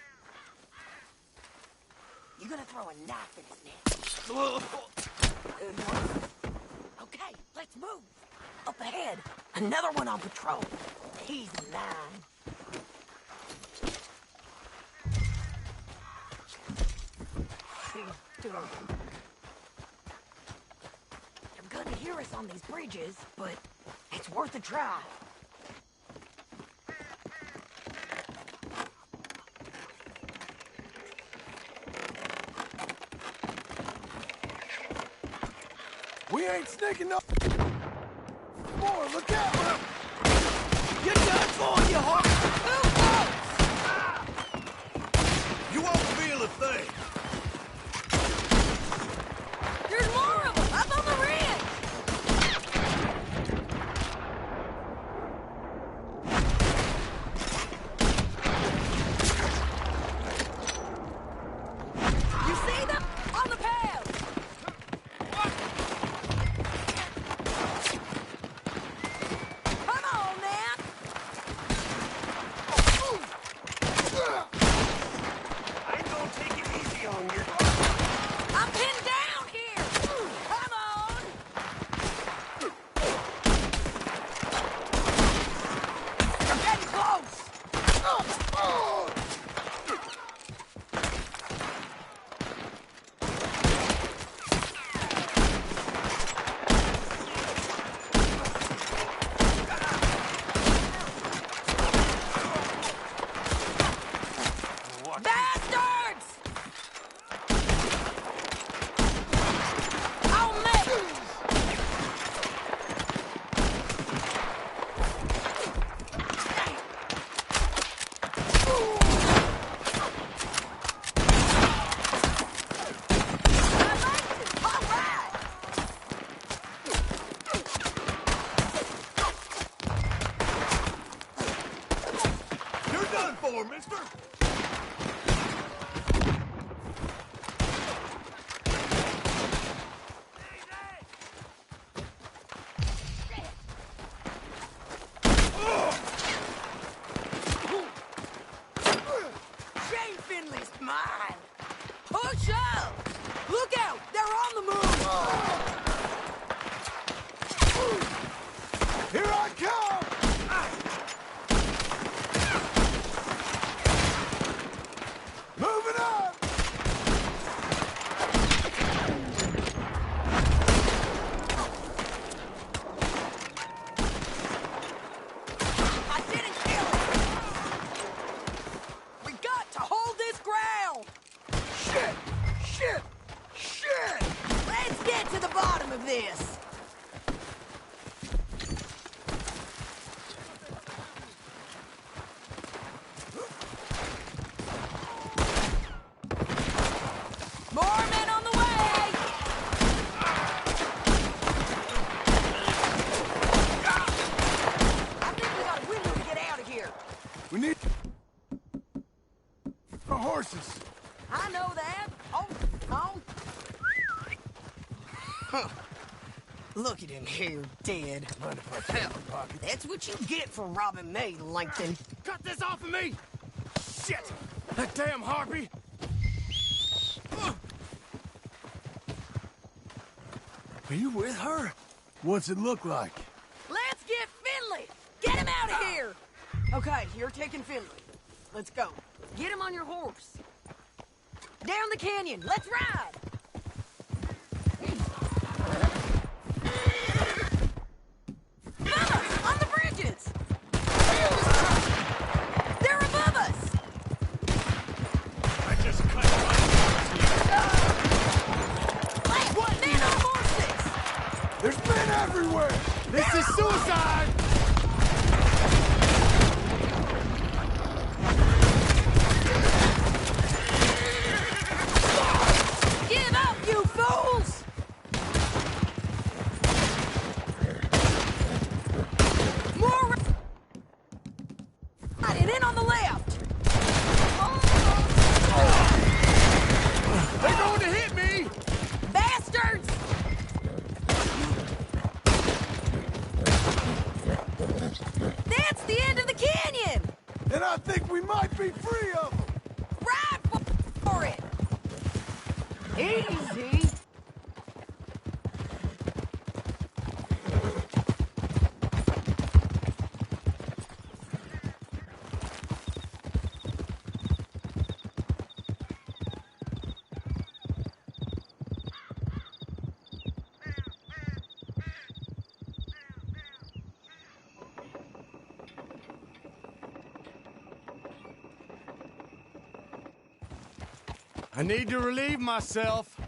You gotta throw a knife in his neck. Good one. Okay, let's move. Up ahead, another one on patrol. He's mine. They're gonna hear us on these bridges, but it's worth a try.
We ain't sneaking up. More, look out!
You're done for, you heart! You won't feel a thing.
There's more of them up on the ridge! You see them? On the path! Come on, man!
I ain't gonna take it easy on you.
I'm pinned down here! Come on! You're getting close! Bastards! Oh, man! All right!
You're done for, mister.
Shane Finley's mine! Push up! Look out! They're on the move!
Here I come! Moving up!
I didn't kill him! We got to hold this ground!
Shit! Shit! Shit!
Let's get to the bottom of this! More men on the way! Look at him here, dead. Hell, that's what you get for robbing me, Langton.
Cut this off of me! Shit! That damn harpy!
Are you with her? What's it look like?
Let's get Finley! Get him out of here! Okay, you're taking Finley. Let's go. Get him on your horse. Down the canyon. Let's ride! Mama! On the bridges! They're above us!
I just cut
What? Men on horses!
There's men everywhere!
This is suicide!
Give up, you fools! More right and in on the left!
They're going to hit me!
Bastards! That's the end of the canyon!
And I think we might be free of them!
Ride for it! Easy!
I need to relieve myself.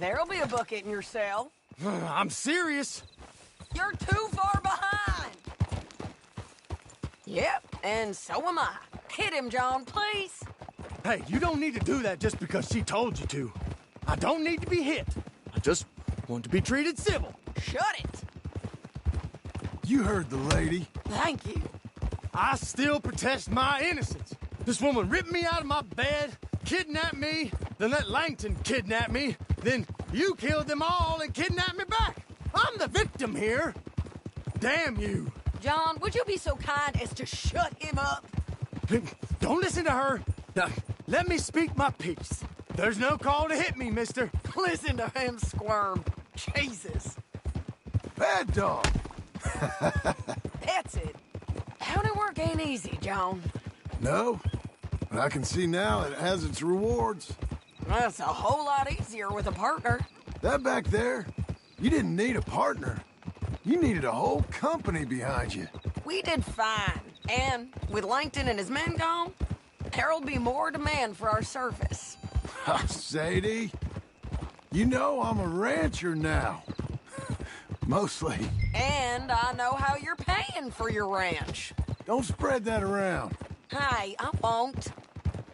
There'll be a bucket in your cell.
I'm serious.
You're too far behind! Yep, and so am I. Hit him, John, please.
Hey, you don't need to do that just because she told you to. I don't need to be hit. I just want to be treated civil.
Shut it!
You heard the lady.
Thank you.
I still protest my innocence. This woman ripped me out of my bed, kidnapped me, then let Langton kidnap me, then you killed them all and kidnapped me back. I'm the victim here. Damn you.
John, would you be so kind as to shut him up?
Don't listen to her. Now, let me speak my piece. There's no call to hit me, mister.
Listen to him squirm. Jesus.
Bad dog.
That's it. County work ain't easy, John.
No, but I can see now it has its rewards.
That's a whole lot easier with a partner.
That back there, you didn't need a partner. You needed a whole company behind you.
We did fine. And with Langton and his men gone, there'll be more demand for our service.
Sadie, you know I'm a rancher now. Mostly.
And I know how you're paying for your ranch.
Don't spread that around.
Hey, I won't.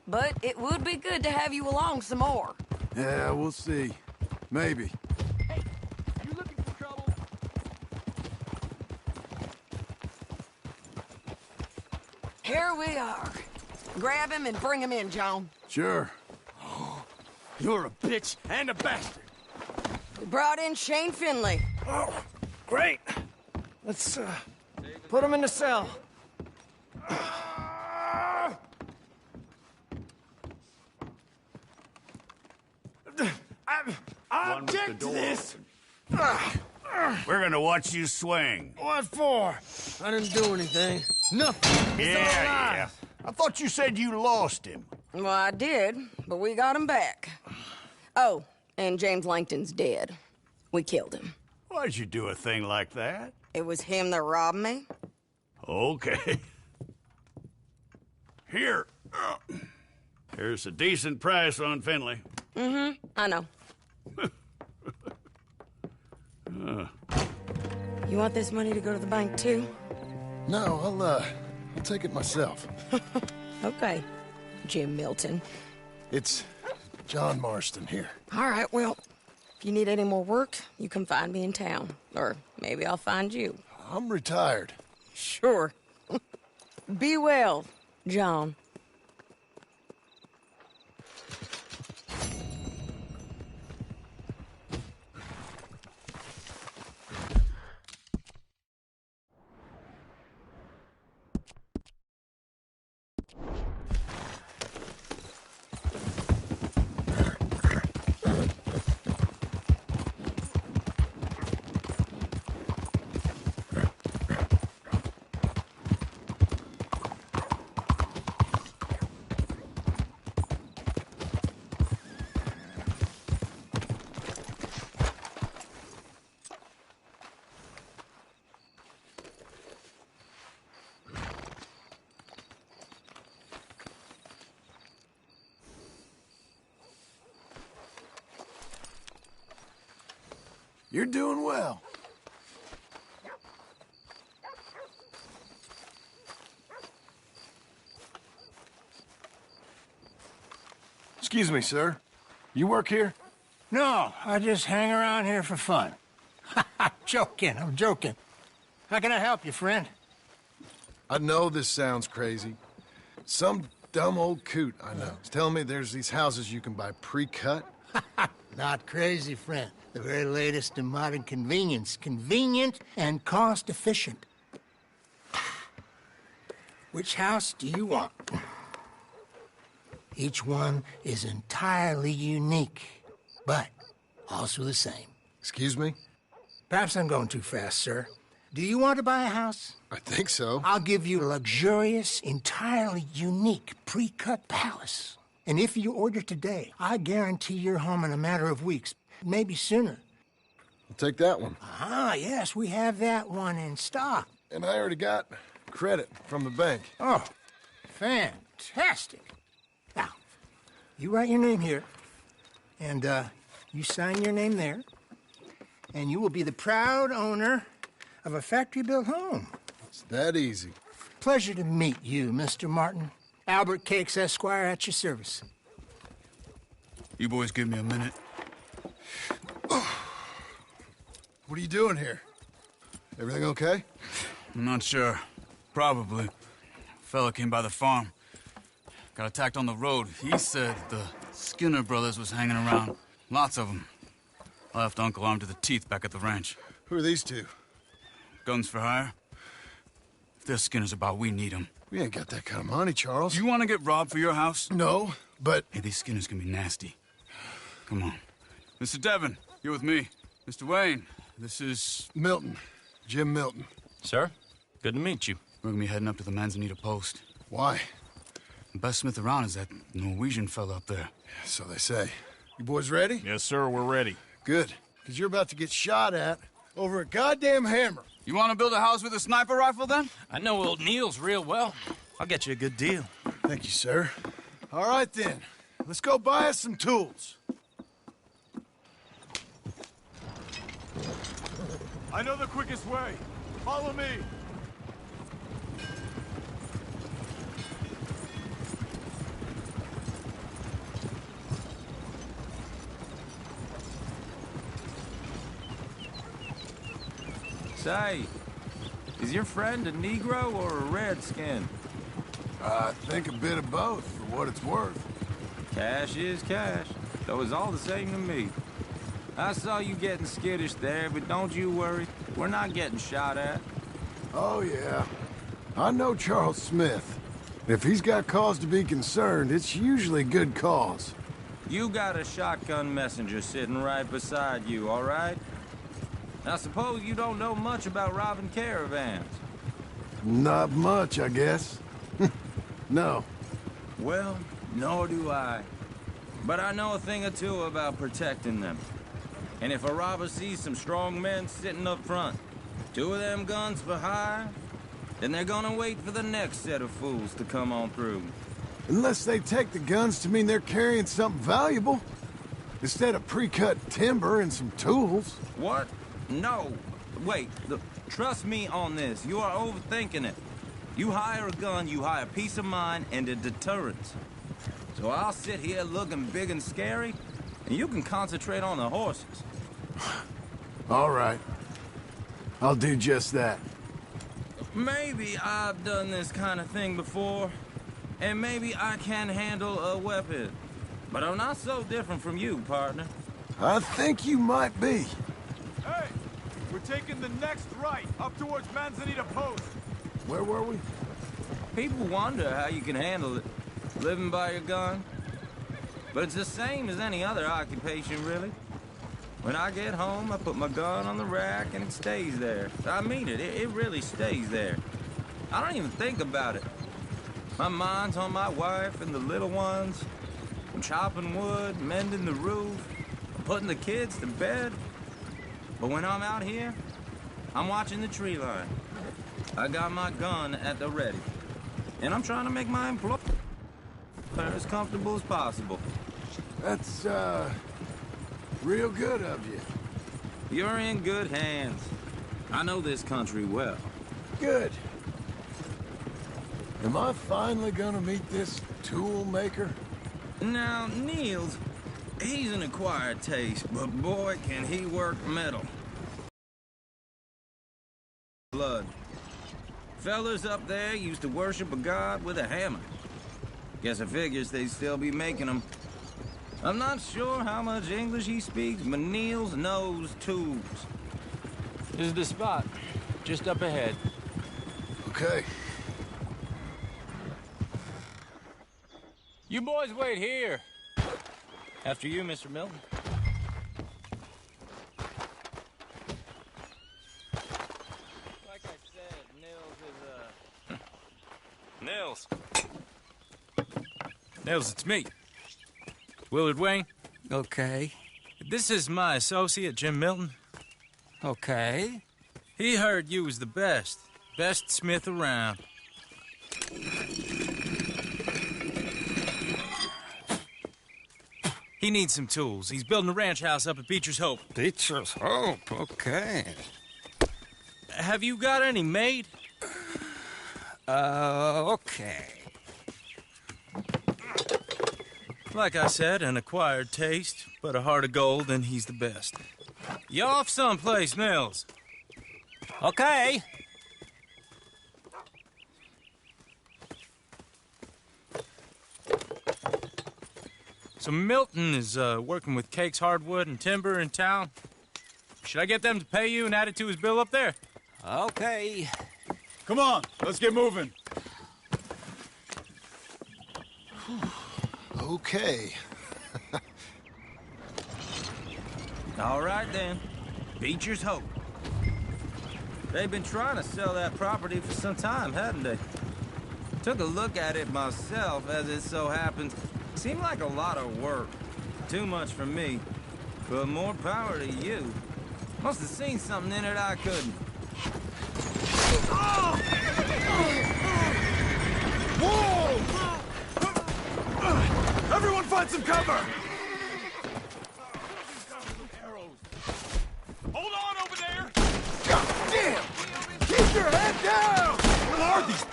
But it would be good to have you along some more.
Yeah, we'll see. Maybe.
Hey, you looking for trouble?
Here we are. Grab him and bring him in, John.
Sure.
You're a bitch and a bastard.
We brought in Shane Finley.
Oh, great. Let's, put him in the cell. I object to this.
We're gonna watch you swing.
What for? I didn't do anything. Nothing. It's all
Yeah. I thought you said you lost him.
Well, I did, but we got him back. Oh, and James Langton's dead. We killed him.
Why'd you do a thing like that?
It was him that robbed me.
Okay. Here. Here's a decent price on Finley.
Mm-hmm, I know. You want this money to go to the bank, too?
No, I'll take it myself.
Okay, Jim Milton.
It's John Marston here.
All right, well, if you need any more work, you can find me in town. Or maybe I'll find you.
I'm retired.
Sure. Be well, John.
You're doing well. Excuse me, sir. You work here?
No, I just hang around here for fun. I'm joking. How can I help you, friend?
I know this sounds crazy. Some dumb old coot I know is telling me there's these houses you can buy pre-cut.
Not crazy, friend. The very latest in modern convenience. Convenient and cost-efficient. Which house do you want? Each one is entirely unique, but also the same.
Excuse me?
Perhaps I'm going too fast, sir. Do you want to buy a house?
I think so.
I'll give you a luxurious, entirely unique pre-cut palace. And if you order today, I guarantee you're home in a matter of weeks, maybe sooner.
I'll take that one.
Ah, yes, we have that one in stock.
And I already got credit from the bank.
Oh, fantastic. Now, you write your name here, and you sign your name there, and you will be the proud owner of a factory-built home.
It's that easy.
Pleasure to meet you, Mr. Martin. Albert Cakes, Esquire, at your service.
You boys give me a minute.
What are you doing here? Everything okay?
I'm not sure. Probably. Fella came by the farm. Got attacked on the road. He said the Skinner brothers was hanging around. Lots of them. I left Uncle armed to the teeth back at the ranch.
Who are these two?
Guns for hire. If their Skinner's about, we need them.
We ain't got that kind of money, Charles.
You want to get robbed for your house?
No, but...
Hey, these Skinners can be nasty. Come on. Mr. Devon, you're with me. Mr. Wayne, this is...
Milton. Jim Milton.
Sir, good to meet you.
We're gonna be heading up to the Manzanita post.
Why?
The best smith around is that Norwegian fella up there.
Yeah, so they say. You boys ready?
Yes, sir, we're ready.
Good, because you're about to get shot at over a goddamn hammer.
You want to build a house with a sniper rifle, then?
I know old Neil's real well. I'll get you a good deal.
Thank you, sir. All right, then. Let's go buy us some tools.
I know the quickest way. Follow me.
Say, is your friend a Negro or a Redskin?
I think a bit of both, for what it's worth.
Cash is cash, though it's all the same to me. I saw you getting skittish there, but don't you worry. We're not getting shot at.
Oh, yeah. I know Charles Smith. If he's got cause to be concerned, it's usually good cause.
You got a shotgun messenger sitting right beside you, all right? I suppose you don't know much about robbing caravans.
Not much, I guess. No.
Well, nor do I. But I know a thing or two about protecting them. And if a robber sees some strong men sitting up front, 2 of them guns for hire, then they're gonna wait for the next set of fools to come on through.
Unless they take the guns to mean they're carrying something valuable. Instead of pre-cut timber and some tools.
What? No. Wait, trust me on this. You are overthinking it. You hire a gun, you hire peace of mind and a deterrence. So I'll sit here looking big and scary, and you can concentrate on the horses.
All right. I'll do just that.
Maybe I've done this kind of thing before, and maybe I can handle a weapon. But I'm not so different from you, partner.
I think you might be.
Hey! We're taking the next right, up towards Manzanita Post.
Where were we?
People wonder how you can handle it, living by your gun. But it's the same as any other occupation, really. When I get home, I put my gun on the rack and it stays there. I mean it, it really stays there. I don't even think about it. My mind's on my wife and the little ones. I'm chopping wood, mending the roof, I'm putting the kids to bed. But when I'm out here, I'm watching the tree line. I got my gun at the ready. And I'm trying to make my employer as comfortable as possible.
That's, real good of you.
You're in good hands. I know this country well.
Good. Am I finally gonna meet this tool maker?
Now, Niels, he's an acquired taste, but boy, can he work metal. Blood. Fellas up there used to worship a god with a hammer. Guess I figures they'd still be making them. I'm not sure how much English he speaks, but Niels knows tools.
This is the spot, just up ahead.
Okay.
You boys wait here. After you, Mr. Milton. Like I said, Nils is, Nils, it's me. Willard Wayne.
Okay.
This is my associate, Jim Milton.
Okay.
He heard you was the best smith around. He needs some tools. He's building a ranch house up at Beecher's Hope.
Beecher's Hope, okay.
Have you got any made?
Okay.
Like I said, an acquired taste, but a heart of gold, and he's the best. You off someplace, Nils?
Okay.
So Milton is working with Cakes Hardwood and Timber in town. Should I get them to pay you and add it to his bill up there?
Okay.
Come on, let's get moving.
Okay.
All right, then. Beecher's Hope. They've been trying to sell that property for some time, hadn't they? Took a look at it myself, as it so happens. Seemed like a lot of work. Too much for me. But more power to you. Must have seen something in it I couldn't.
Whoa! Everyone find some cover! Hold on over there! God damn! Keep your head down! Who are these?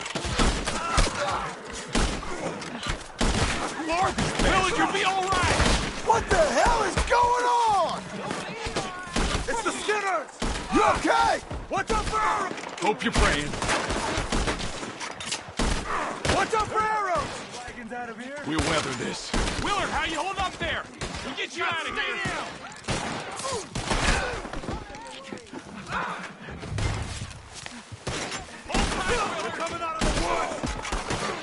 Who are these? Village, you'll be all right! What the hell is going on? It's the Skinners! You okay? What's up for arrows? Hope you're praying. What's up for arrows? Wagons out of here? We'll weather this. Willard, how you hold up there? We'll get you out of here. They're coming out of the woods.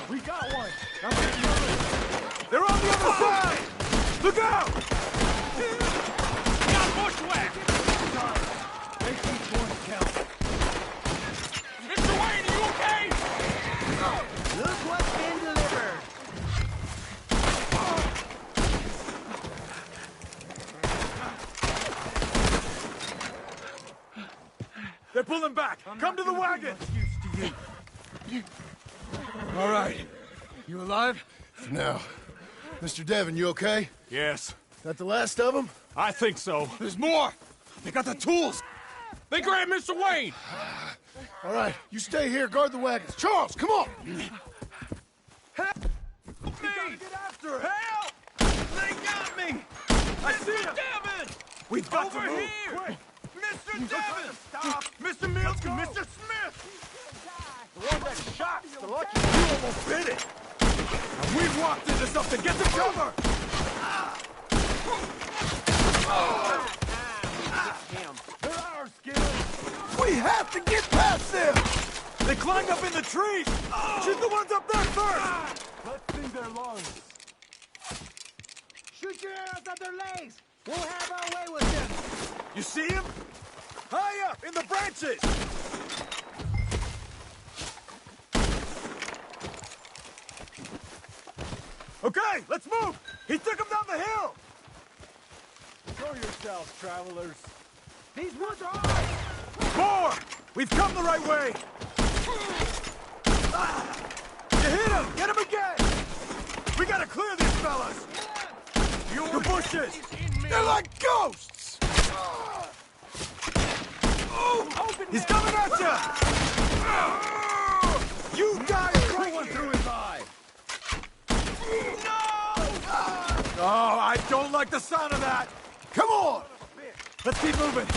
We got one. They're on the other side. Look out! We got bushwhacked. Make each one count. Mr. Wayne, are you okay?
Look what's been delivered.
They're pulling back. Come to the wagon. All right. You alive?
For now. Mr. Devon, you okay?
Yes.
That the last of them?
I think so. There's more. They got the tools. They grabbed Mr. Wayne.
All right, you stay here, guard the wagons. Charles, come on!
Help me! We gotta get after her. Help! They got me! I see him! Devon! We've got to move. Here! Quick. Mr. Devon! Stop! Mr. Mills and Mr. Smith! The one that shot, the lucky you almost bit it! And we've walked into something! Get the cover! They're ours, Skinner! We have to get past them! They climbed up in the trees! Shoot the ones up there first! Let's see their lungs.
Shoot your arrows at their legs! We'll have our way with them!
You see him? High up, in the branches! Okay, let's move! He took them down the hill! Show yourselves, travelers.
These woods are ours!
More! We've come the right way! You hit him! Get him again! We gotta clear these fellas! The bushes! They're like ghosts! He's coming at you! You got it right one through his eye! No! Oh, I don't like the sound of that! Come on! Let's keep moving.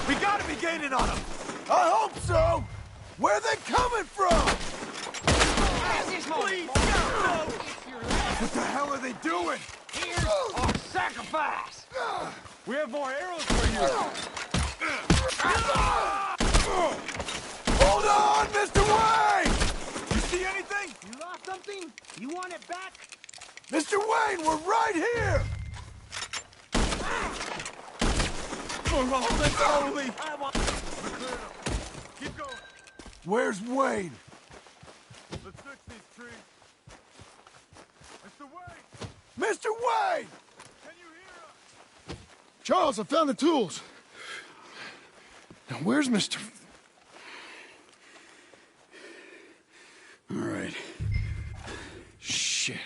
We gotta be gaining on him!
I hope so! Where are they coming from?
Please, no! What the hell are they doing?
Here's our sacrifice!
We have more arrows for you!
Hold on, Mr. Wayne!
You see anything?
You lost something? You want it back?
Mr. Wayne, we're right here!
Oh, that's holy! Keep going.
Where's Wayne?
Let's fix these trees. Mr. Wayne!
Mr. Wayne!
Can you hear us?
Charles, I found the tools. Now, where's Mr.
All right.
Shit.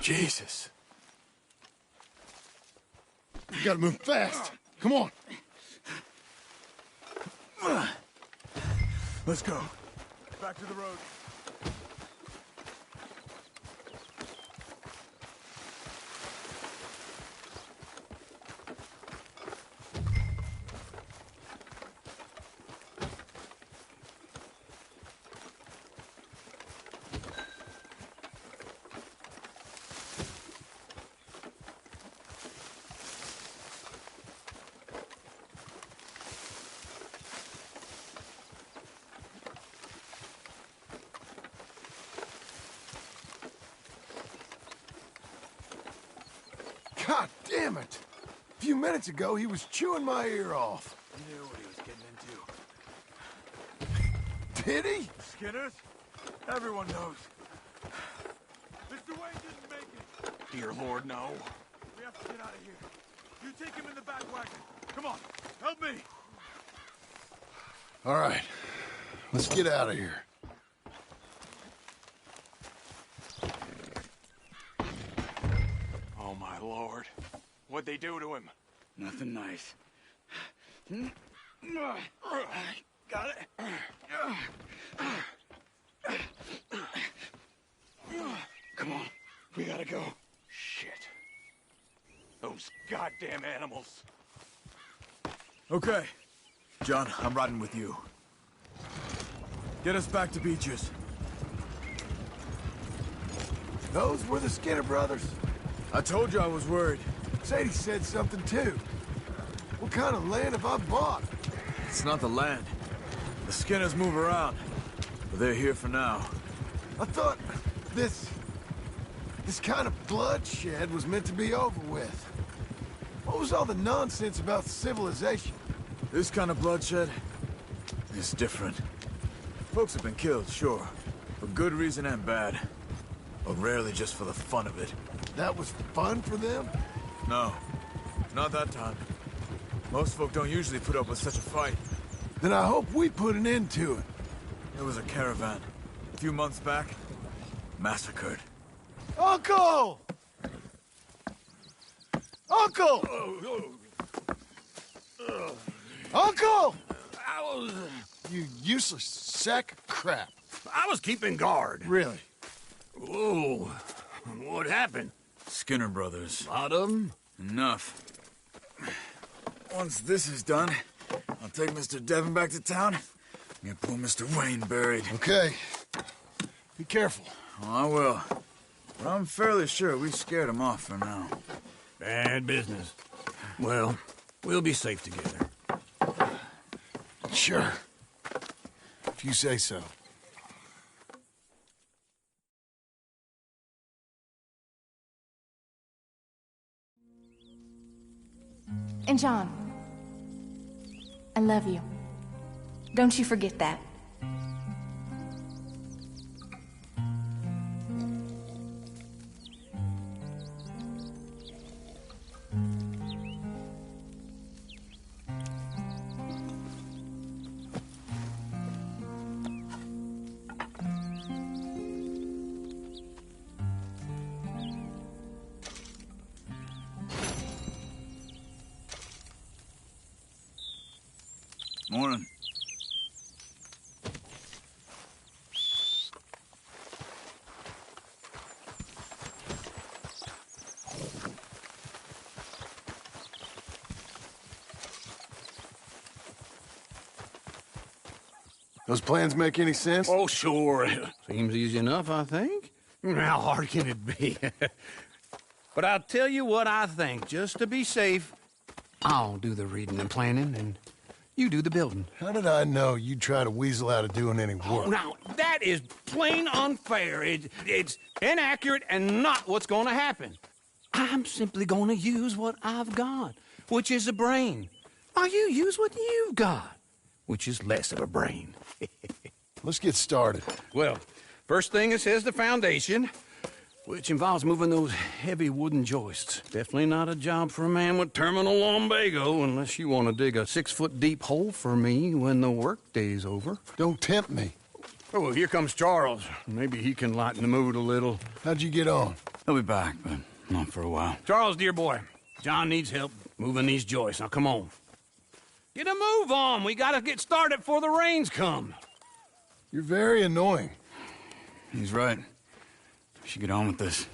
Jesus. You gotta move fast. Come on.
Let's go. Back to the road.
God damn it! A few minutes ago, he was chewing my ear off.
He knew what he was getting into.
Did he?
Skinners? Everyone knows. Mr. Wayne didn't make it. Dear Lord, no. We have to get out of here. You take him in the back wagon. Come on, help me.
All right. Let's get out of here.
Oh, my Lord. What'd they do to him?
Nothing nice.
Got it.
Come on. We gotta go.
Shit. Those goddamn animals.
Okay. John, I'm riding with you. Get us back to Beaches.
Those were the Skinner brothers?
I told you I was worried.
Sadie said something too. What kind of land have I bought?
It's not the land. The Skinners move around, but they're here for now.
I thought this kind of bloodshed was meant to be over with. What was all the nonsense about civilization?
This kind of bloodshed is different. Folks have been killed, sure, for good reason and bad, but rarely just for the fun of it.
That was fun for them?
No, not that time. Most folk don't usually put up with such a fight.
Then I hope we put an end to it.
There was a caravan, a few months back, massacred.
Uncle! Uncle! Uncle! You useless sack of crap.
I was keeping guard.
Really?
Whoa. What happened?
Skinner brothers.
Lot of them?
Enough. Once this is done, I'll take Mr. Devon back to town and get poor Mr. Wayne buried.
Okay. Be careful.
Oh, I will. But I'm fairly sure we scared him off for now.
Bad business. Well, we'll be safe together.
Sure. If you say so.
And John, I love you. Don't you forget that.
Morning.
Those plans make any sense?
Oh, sure. Seems easy enough, I think. How hard can it be? But I'll tell you what I think. Just to be safe, I'll do the reading and planning, and you do the building.
How did I know you'd try to weasel out of doing any work?
Oh, now, that is plain unfair. It's inaccurate and not what's going to happen. I'm simply going to use what I've got, which is a brain. While you use what you've got, which is less of a brain.
Let's get started.
Well, first thing it says the foundation, which involves moving those heavy wooden joists. Definitely not a job for a man with terminal lumbago, unless you want to dig a 6-foot deep hole for me when the workday's over.
Don't tempt me.
Oh, here comes Charles. Maybe he can lighten the mood a little.
How'd you get on?
He'll be back, but not for a while.
Charles, dear boy, John needs help moving these joists. Now, come on. Get a move on. We gotta get started before the rains come.
You're very annoying.
He's right. We should get on with this.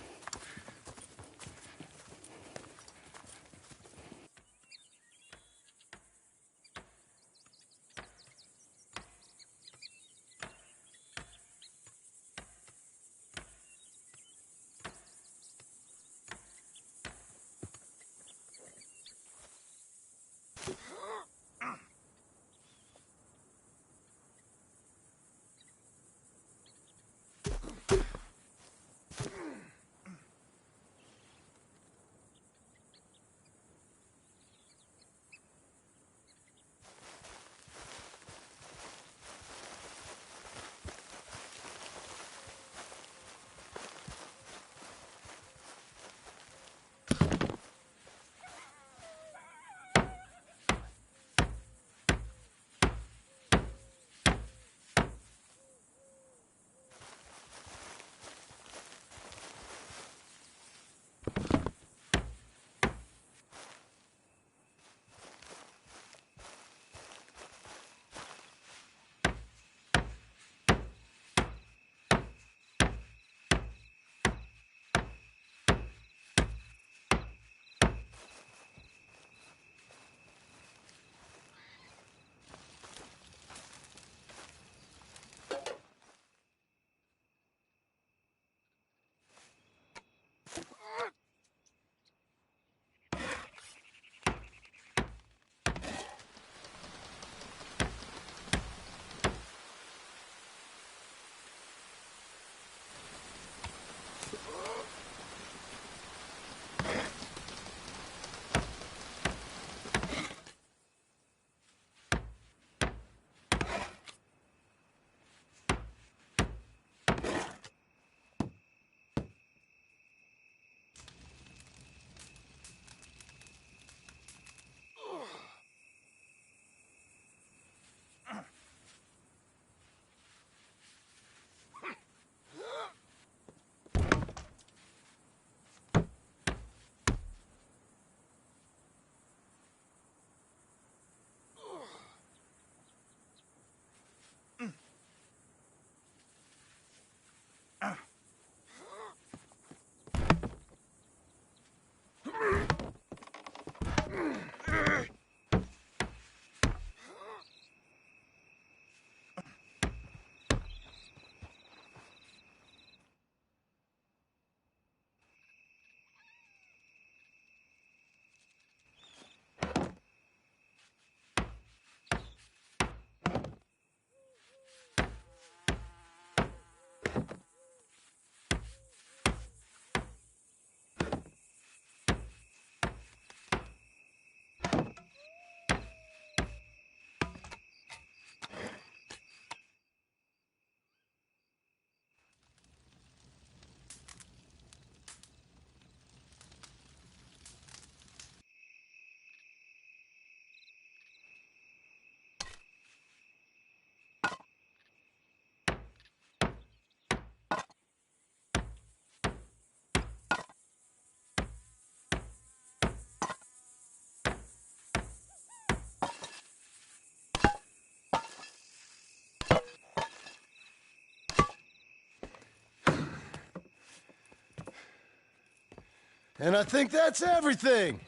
And I think that's everything.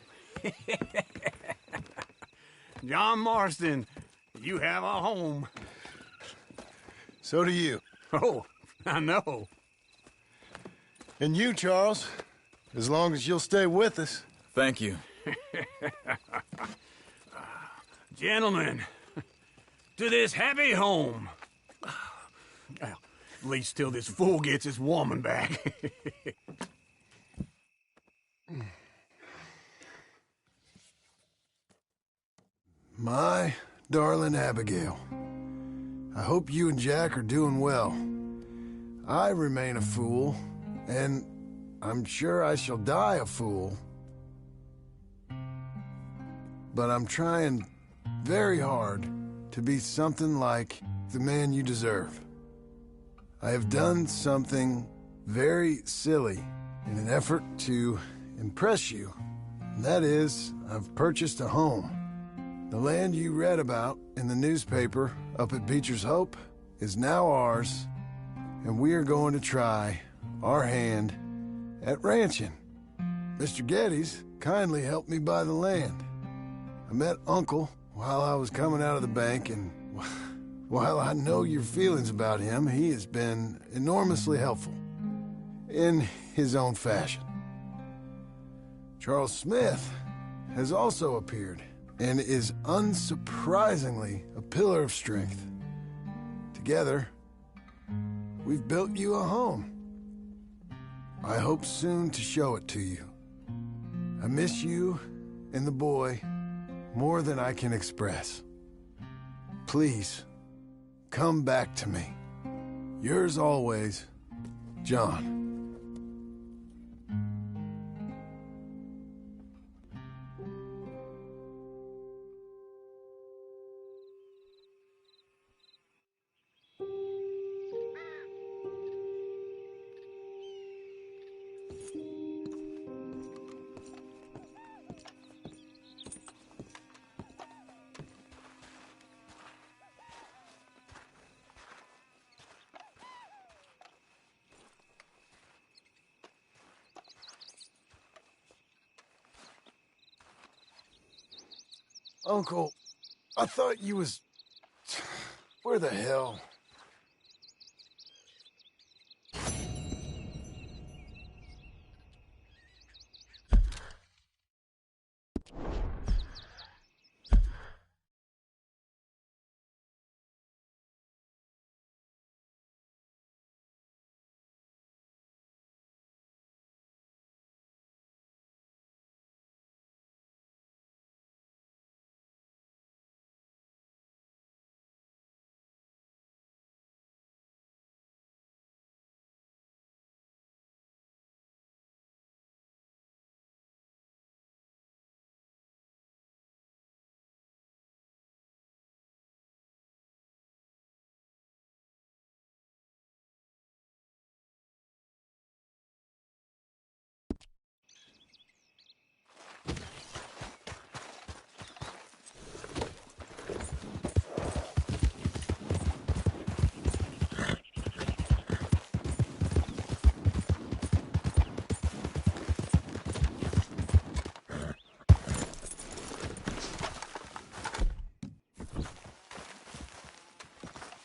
John Marston, you have a home.
So do you.
Oh, I know.
And you, Charles, as long as you'll stay with us.
Thank you.
Gentlemen, to this happy home. Well, at least till this fool gets his woman back.
My darling Abigail, I hope you and Jack are doing well. I remain a fool, and I'm sure I shall die a fool. But I'm trying very hard to be something like the man you deserve. I have done something very silly in an effort to impress you. And that is, I've purchased a home. The land you read about in the newspaper up at Beecher's Hope is now ours, and we are going to try our hand at ranching. Mr. Geddes kindly helped me buy the land. I met Uncle while I was coming out of the bank, and while I know your feelings about him, he has been enormously helpful in his own fashion. Charles Smith has also appeared and is unsurprisingly a pillar of strength. Together, we've built you a home. I hope soon to show it to you. I miss you and the boy more than I can express. Please, come back to me. Yours always, John. Uncle, I thought you was... Where the hell?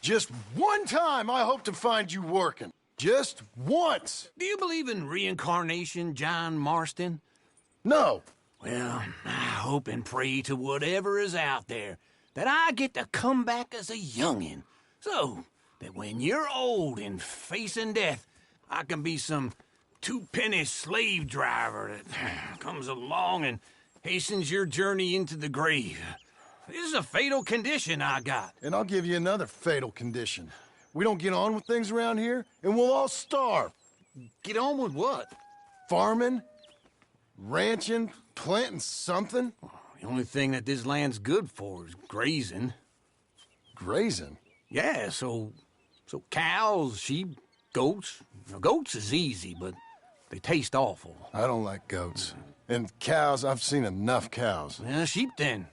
Just one time I hope to find you working. Just once.
Do you believe in reincarnation, John Marston?
No.
Well, I hope and pray to whatever is out there that I get to come back as a youngin', so that when you're old and facing death, I can be some two-penny slave driver that comes along and hastens your journey into the grave. This is a fatal condition I got.
And I'll give you another fatal condition. We don't get on with things around here, and we'll all starve.
Get on with what?
Farming, ranching, planting something.
The only thing that this land's good for is grazing.
Grazing?
Yeah, so cows, sheep, goats. Now, goats is easy, but they taste awful.
I don't like goats. And cows, I've seen enough cows.
Yeah, sheep then.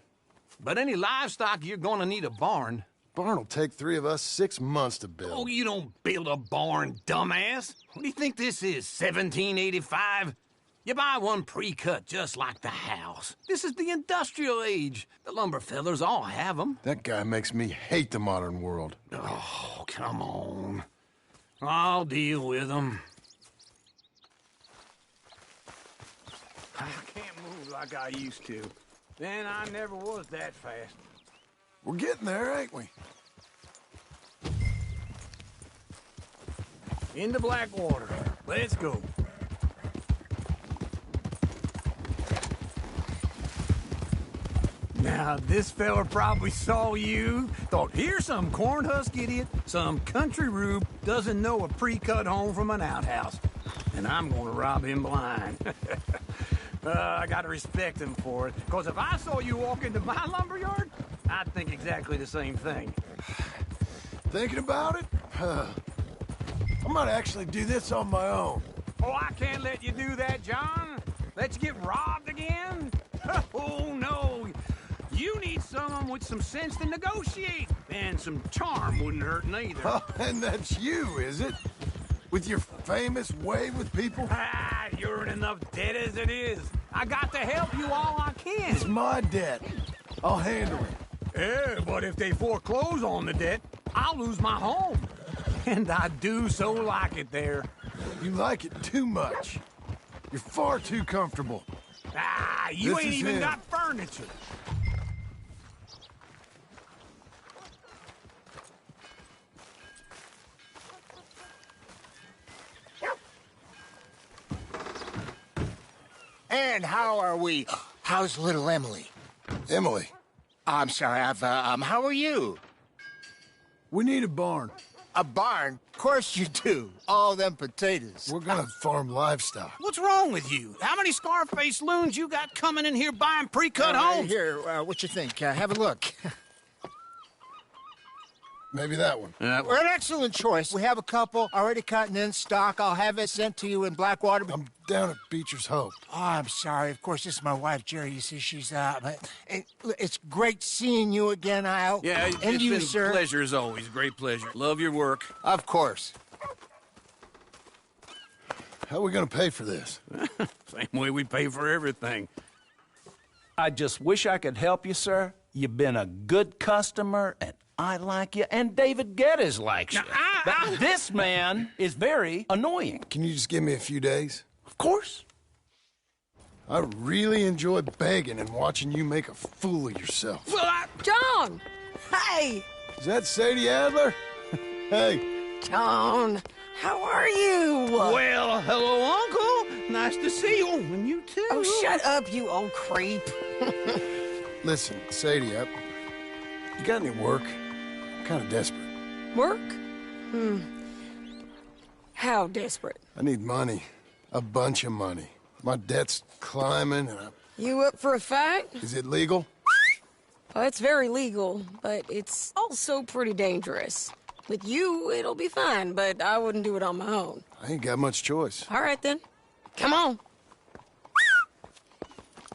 But any livestock, you're gonna need a barn.
Barn will take 3 of us 6 months to build.
Oh, you don't build a barn, dumbass. What do you think this is, 1785? You buy one pre-cut just like the house. This is the industrial age. The lumber fellers all have them.
That guy makes me hate the modern world.
Oh, come on. I'll deal with them.
I can't move like I used to. Then I never was that fast.
We're getting there, ain't we?
Into Blackwater. Let's go. Now, this fella probably saw you, thought, here's some cornhusk idiot, some country rube doesn't know a pre-cut home from an outhouse. And I'm gonna rob him blind. I gotta respect him for it, because if I saw you walk into my lumberyard, I'd think exactly the same thing.
Thinking about it? I might actually do this on my own.
Oh, I can't let you do that, John. Let you get robbed again? Oh, no. You need someone with some sense to negotiate. And some charm wouldn't hurt neither.
Oh, and that's you, is it? With your famous way with people?
Ah, you're in enough debt as it is. I got to help you all I can.
It's my debt. I'll handle it.
Yeah, but if they foreclose on the debt, I'll lose my home. And I do so like it there.
You like it too much. You're far too comfortable.
Ah, you
This
ain't
is
even
him.
got furniture.
And how are we? How's little Emily?
Emily.
I'm sorry, how are you?
We need a barn.
A barn? Of course you do. All them potatoes.
We're gonna farm livestock.
What's wrong with you? How many Scarface loons you got coming in here buying pre-cut homes?
Here, what you think? Have a look.
Maybe that one.
We're an excellent choice. We have a couple already cut and in stock. I'll have it sent to you in Blackwater.
I'm down at Beecher's Hope.
Oh, I'm sorry. Of course, this is my wife, Jerry. You see, she's it's great seeing you again, Al.
Yeah,
and
it's
you,
been
sir.
a pleasure as always. Great pleasure. Love your work.
Of course.
How are we gonna pay for this?
Same way we pay for everything.
I just wish I could help you, sir. You've been a good customer, and I like you, and David Geddes likes you. But this man is very annoying.
Can you just give me a few days?
Of course.
I really enjoy begging and watching you make a fool of yourself.
John! Hey!
Is that Sadie Adler? Hey.
John, how are you?
Well, hello, Uncle. Nice to see you. And you too.
Oh, shut up, you old creep.
Listen, Sadie, you got any work? I'm kind of desperate.
Work? How desperate?
I need money. A bunch of money. My debt's climbing and
You up for a fight?
Is it legal?
Well, it's very legal, but it's also pretty dangerous. With you, it'll be fine, but I wouldn't do it on my own.
I ain't got much choice.
All right, then. Come on.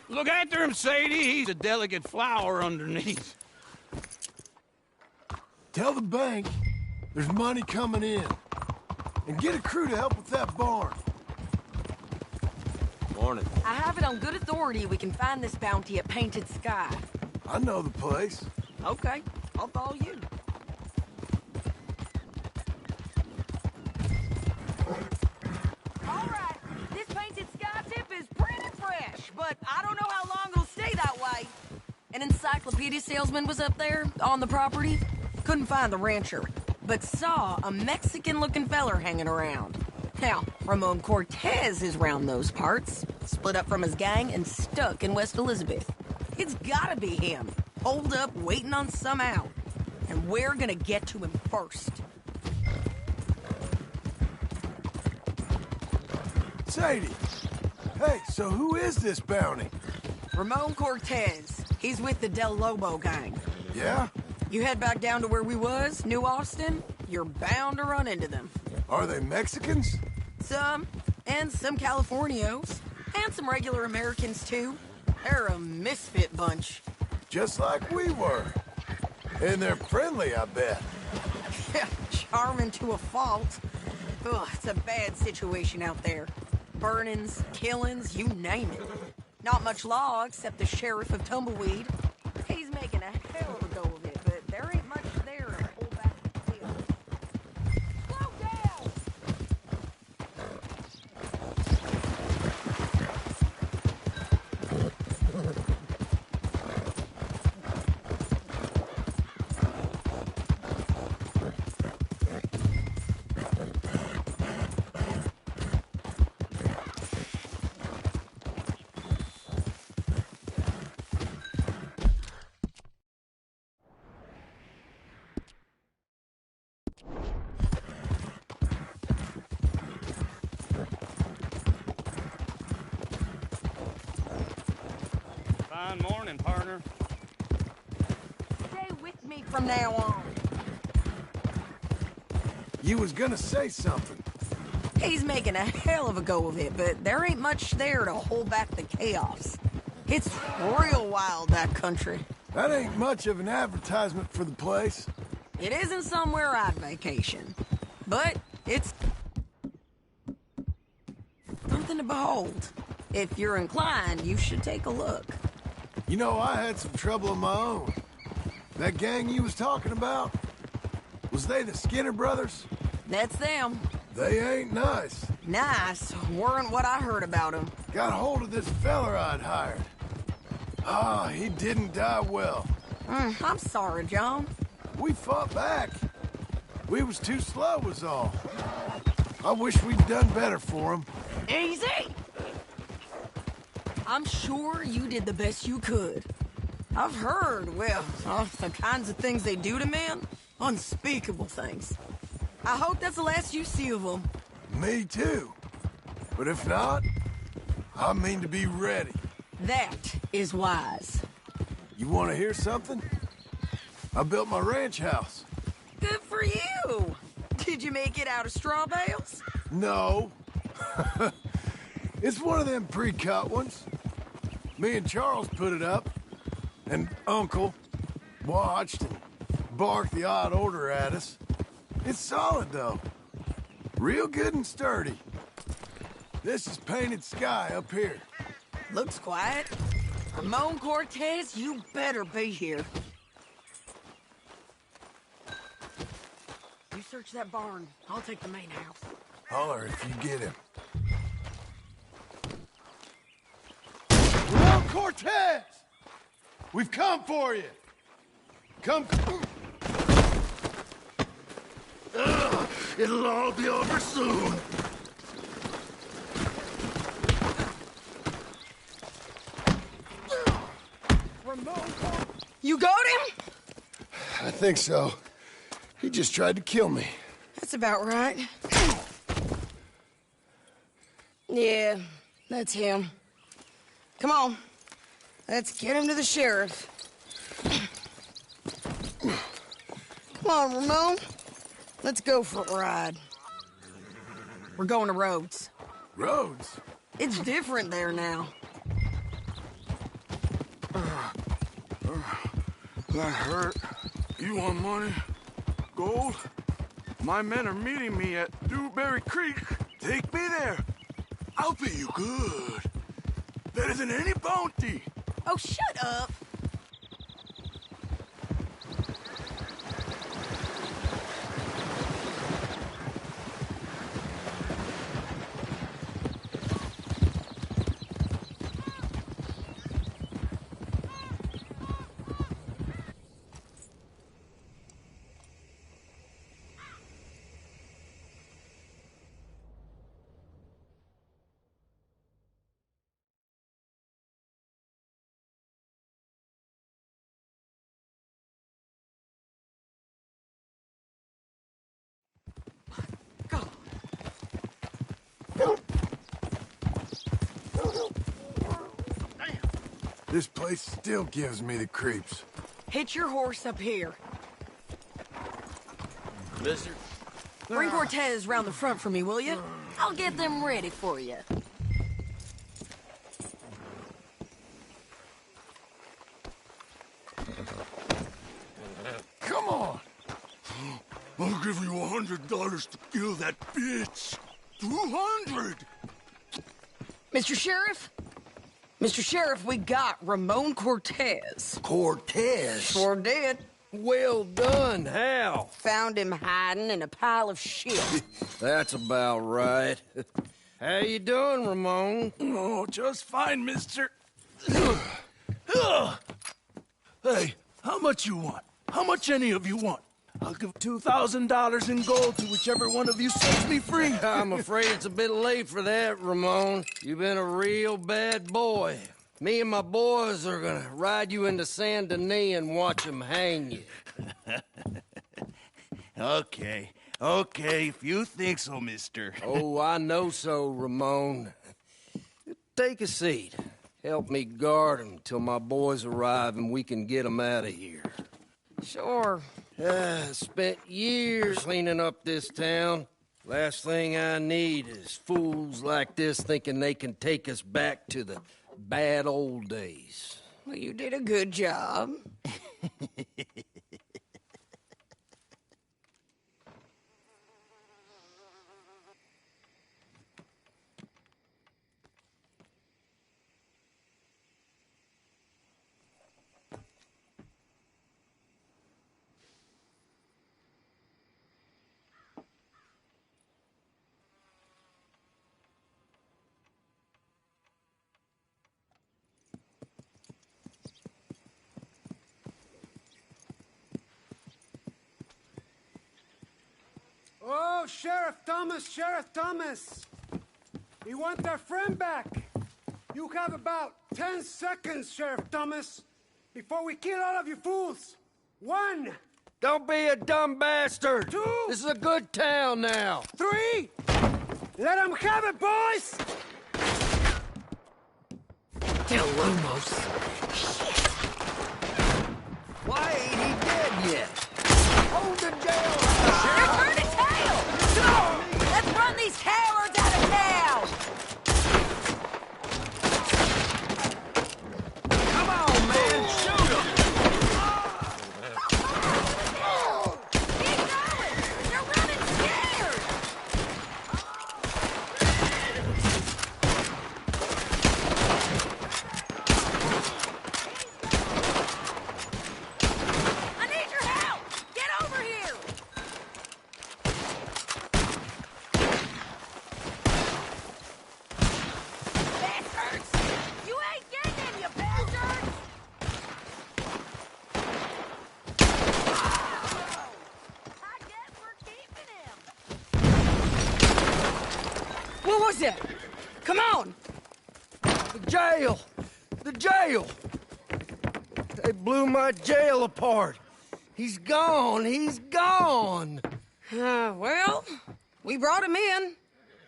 Look after him, Sadie. He's a delicate flower underneath.
Tell the bank there's money coming in. And get a crew to help with that barn.
Morning.
I have it on good authority we can find this bounty at Painted Sky.
I know the place.
Okay, I'll follow you. All right, this Painted Sky tip is pretty fresh, but I don't know how long it'll stay that way. An encyclopedia salesman was up there on the property. Couldn't find the rancher, but saw a Mexican-looking feller hanging around. Now, Ramon Cortez is round those parts, split up from his gang and stuck in West Elizabeth. It's gotta be him, holed up, waiting on some out. And we're gonna get to him first.
Sadie! Hey, so who is this bounty?
Ramon Cortez. He's with the Del Lobo gang.
Yeah?
You head back down to where we was, New Austin, you're bound to run into them.
Are they Mexicans?
Some, and some Californios, and some regular Americans, too. They're a misfit bunch.
Just like we were. And they're friendly, I bet.
Yeah, charming to a fault. Ugh, it's a bad situation out there. burnings, killings, you name it. Not much law except the sheriff of Tumbleweed. He's making a hell of a go of it, but there ain't much there to hold back the deal. Slow down!
Fine morning, partner.
Stay with me from now on.
You was gonna say something.
He's making a hell of a go of it, but there ain't much there to hold back the chaos. It's real wild, that country.
That ain't much of an advertisement for the place.
It isn't somewhere I'd vacation, but it's something to behold. If you're inclined, you should take a look.
You know, I had some trouble of my own. That gang you was talking about, was they the Skinner brothers?
That's them.
They ain't nice.
Nice weren't what I heard about them.
Got hold of this feller I'd hired. Ah, he didn't die well.
I'm sorry, John.
We fought back. We was too slow was all. I wish we'd done better for him.
Easy! I'm sure you did the best you could. I've heard, well, the kinds of things they do to men. Unspeakable things. I hope that's the last you see of them.
Me too. But if not, I mean to be ready.
That is wise.
You want to hear something? I built my ranch house.
Good for you! Did you make it out of straw bales?
No. It's one of them pre-cut ones. Me and Charles put it up, and Uncle watched and barked the odd order at us. It's solid, though. Real good and sturdy. This is painted sky up here.
Looks quiet. Ramon Cortez, you better be here. You search that barn. I'll take the main house.
Holler if you get him. Ramon Cortez! We've come for you! Come...
It'll all be over soon.
You got him?
I think so. He just tried to kill me.
That's about right. Yeah, that's him. Come on. Let's get him to the sheriff. Come on, Ramon. Let's go for a ride. We're going to Rhodes.
Rhodes?
It's different there now.
That hurt. You want money? Gold? My men are meeting me at Dewberry Creek. Take me there. I'll pay you good. Better than any bounty.
Oh, shut up.
This place still gives me the creeps.
Hitch your horse up here.
Mister?
Bring Cortez round the front for me, will you? I'll get them ready for you.
Come on!
I'll give you $100 to kill that bitch. 200!
Mr. Sheriff? Mr. Sheriff, we got Ramon Cortez.
Cortez?
Sure did.
Well done. How?
Found him hiding in a pile of shit.
That's about right. How you doing, Ramon?
Oh, just fine, mister. Hey, how much you want? How much any of you want? I'll give $2,000 in gold to whichever one of you sets me free.
I'm afraid it's a bit late for that, Ramon. You've been a real bad boy. Me and my boys are gonna ride you into Saint Denis and watch them hang you.
Okay, if you think so, mister.
Oh, I know so, Ramon. Take a seat. Help me guard them till my boys arrive and we can get them out of here.
Sure.
Spent years cleaning up this town. Last thing I need is fools like this thinking they can take us back to the bad old days.
Well, you did a good job.
Oh, Sheriff Thomas! We want our friend back. You have about 10 seconds, Sheriff Thomas, before we kill all of you fools. 1.
Don't be a dumb bastard.
2.
This is a good town now.
3. Let them have it, boys!
Del Lumos.
Why ain't he dead yet? Hold the jail!
They're turning tail! Go! Let's run these cowards out of town!
Come on, man! Shoot them!
Keep going! They're running scared! I need your help! Get over here! Bastards! You ain't getting him, you bastards! I guess we're keeping him.
What was that? Come on!
The jail! The jail! They blew my jail apart. He's gone! He's gone!
Well, we brought him in.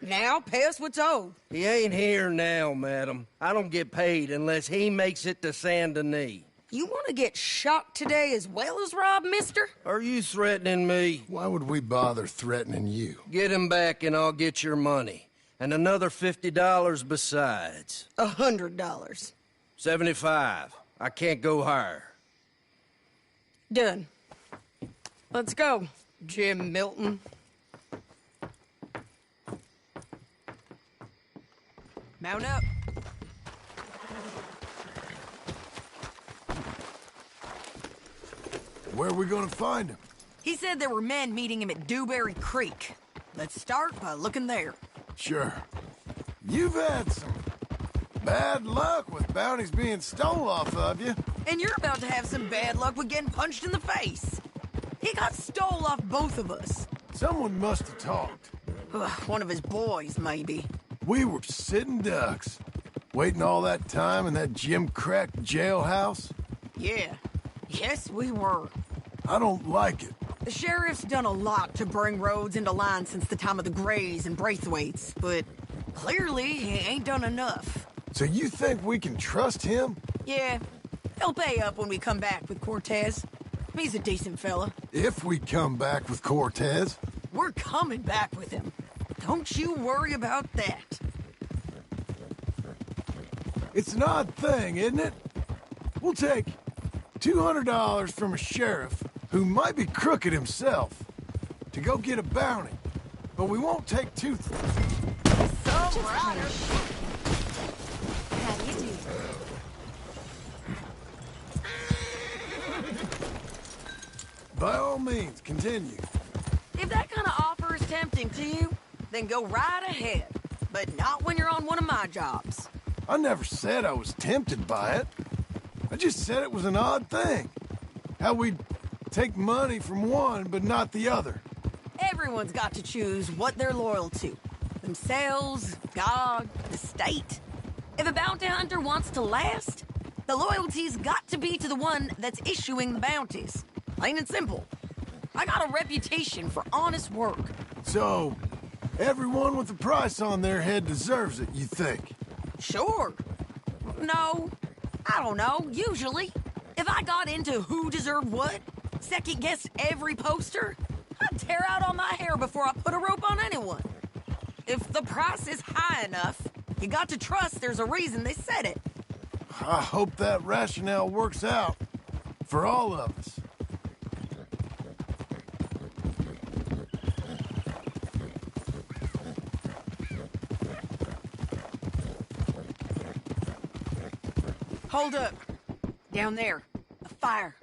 Now pay us what's owed.
He ain't here now, madam. I don't get paid unless he makes it to Saint Denis.
You want to get shot today as well as Rob, mister?
Are you threatening me?
Why would we bother threatening you?
Get him back and I'll get your money. And another $50 besides.
$100.
75. I can't go higher.
Done. Let's go, Jim Milton. Mount up.
Where are we gonna find him?
He said there were men meeting him at Dewberry Creek. Let's start by looking there.
Sure. You've had some bad luck with bounties being stole off of you.
And you're about to have some bad luck with getting punched in the face. He got stole off both of us.
Someone must have talked.
One of his boys, maybe.
We were sitting ducks, waiting all that time in that gimcrack jailhouse.
Yeah. Yes, we were.
I don't like it.
The sheriff's done a lot to bring roads into line since the time of the Grays and Braithwaites, but clearly he ain't done enough.
So you think we can trust him?
Yeah. He'll pay up when we come back with Cortez. He's a decent fella.
If we come back with Cortez.
We're coming back with him. Don't you worry about that.
It's an odd thing, isn't it? We'll take $200 from a sheriff who might be crooked himself to go get a bounty, but we won't take two.
Some riders.
By all means, continue.
If that kind of offer is tempting to you, then go right ahead. But not when you're on one of my jobs.
I never said I was tempted by it. I just said it was an odd thing. How we'd take money from one, but not the other.
Everyone's got to choose what they're loyal to. Themselves, God, the state. If a bounty hunter wants to last, the loyalty's got to be to the one that's issuing the bounties. Plain and simple. I got a reputation for honest work.
So, everyone with a price on their head deserves it, you think?
Sure. No, I don't know, usually. If I got into who deserved what, second-guessed every poster, I'd tear out all my hair before I put a rope on anyone. If the price is high enough, you got to trust there's a reason they said it.
I hope that rationale works out for all of us.
Hold up. Down there. A fire.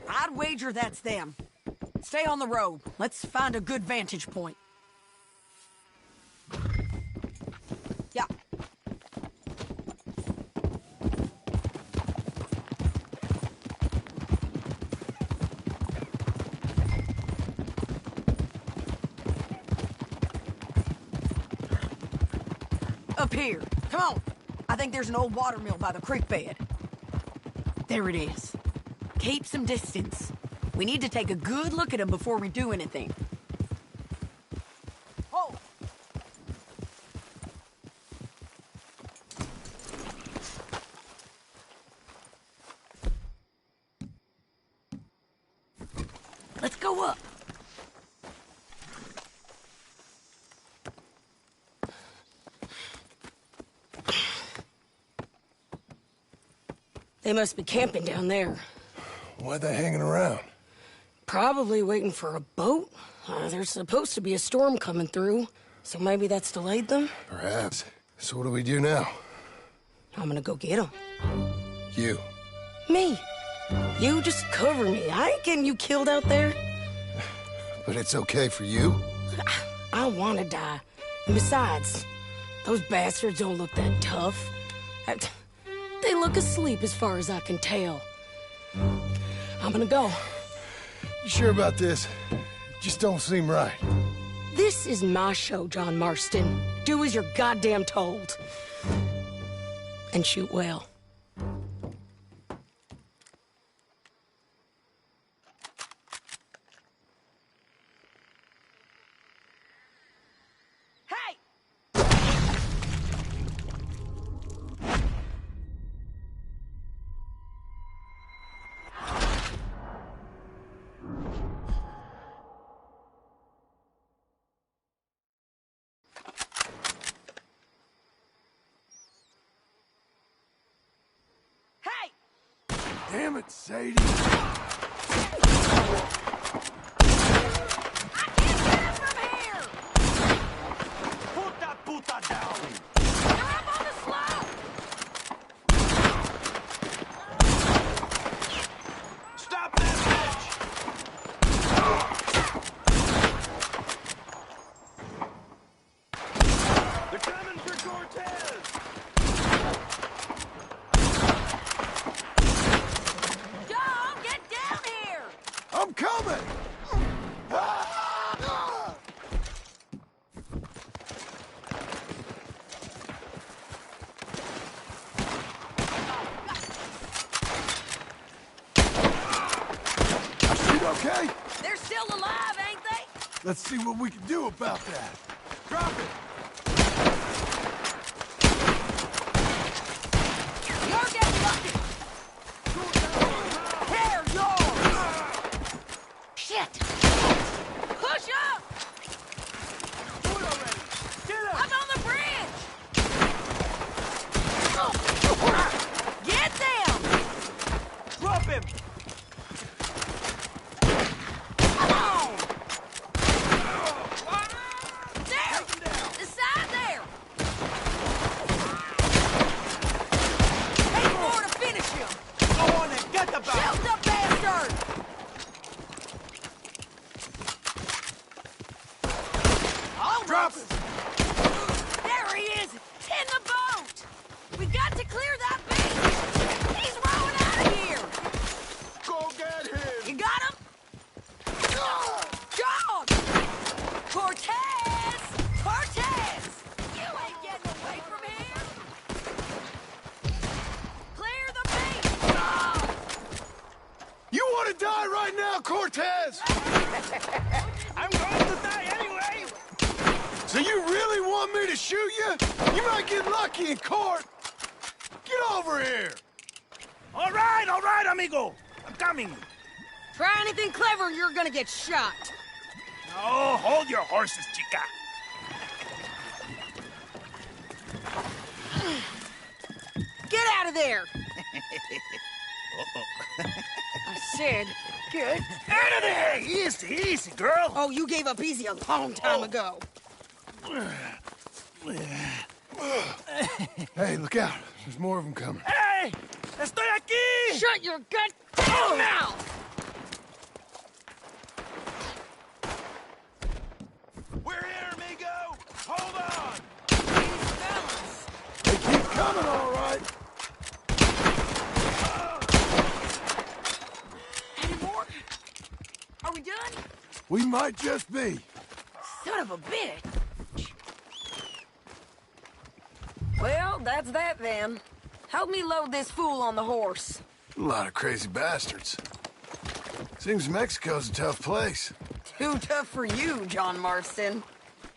I'd wager that's them. Stay on the road. Let's find a good vantage point. Yeah. Up here. Come on. I think there's an old water mill by the creek bed. There it is. Keep some distance. We need to take a good look at him before we do anything. Oh! Let's go up.
They must be camping down there.
Why are they hanging around?
Probably waiting for a boat. There's supposed to be a storm coming through, so maybe that's delayed them?
Perhaps. So what do we do now?
I'm gonna go get them.
You.
Me. You just cover me. I ain't getting you killed out there.
But it's okay for you?
I wanna die. And besides, those bastards don't look that tough. They look asleep as far as I can tell. I'm gonna go.
You sure about this? Just don't seem right.
This is my show, John Marston. Do as you're goddamn told. And shoot well.
Damn it, Sadie.
Put that puta down!
They're up on the slope!
Stop that bitch! They're coming for Cortez!
John, get down here!
I'm coming! Okay?
They're still alive, ain't they?
Let's see what we can do about that. Drop it!
You're getting lucky! Here, yours! Shit! Push up!
Do it already! Get up!
I'm on the bridge! Get them!
Drop him!
There! The side there! Take more to finish!
out, Cortez!
I'm going to die anyway!
So you really want me to shoot you? You might get lucky in court. Get over here!
All right, amigo. I'm coming.
Try anything clever, you're gonna get shot.
Oh, hold your horses, chica.
Get out of there!
Uh-oh.
I said, get
Out of there! Easy, easy, girl.
Oh, you gave up easy a long time ago.
Hey, look out. There's more of them coming.
Hey! Estoy aquí!
Shut your goddamn mouth!
We're here, amigo! Hold on!
They keep coming, all right.
Any more? Are we done?
We might just be.
Son of a bitch! Well, that's that then. Help me load this fool on the horse.
A lot of crazy bastards. Seems Mexico's a tough place.
Too tough for you, John Marston.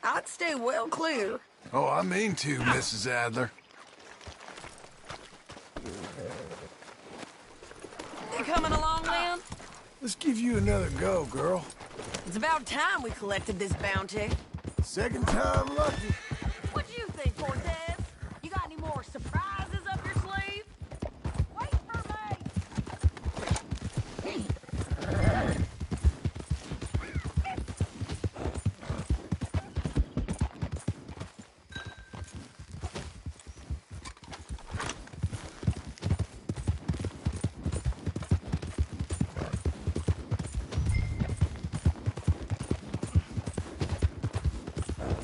I'd stay well clear.
Oh, I mean to, Mrs. Adler.
You coming along, Lem?
Let's give you another go, girl.
It's about time we collected this bounty.
Second time lucky.
What do you think, Cortez? You got any more surprises up your sleeve? Wait for me!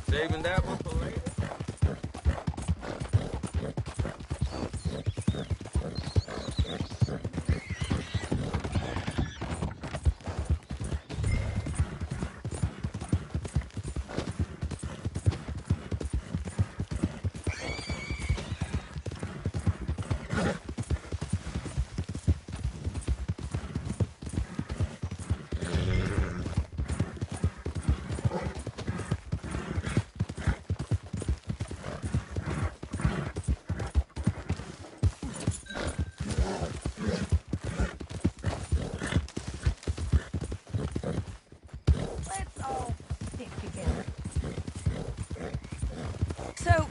Saving that one for later.
Let's all stick together. So,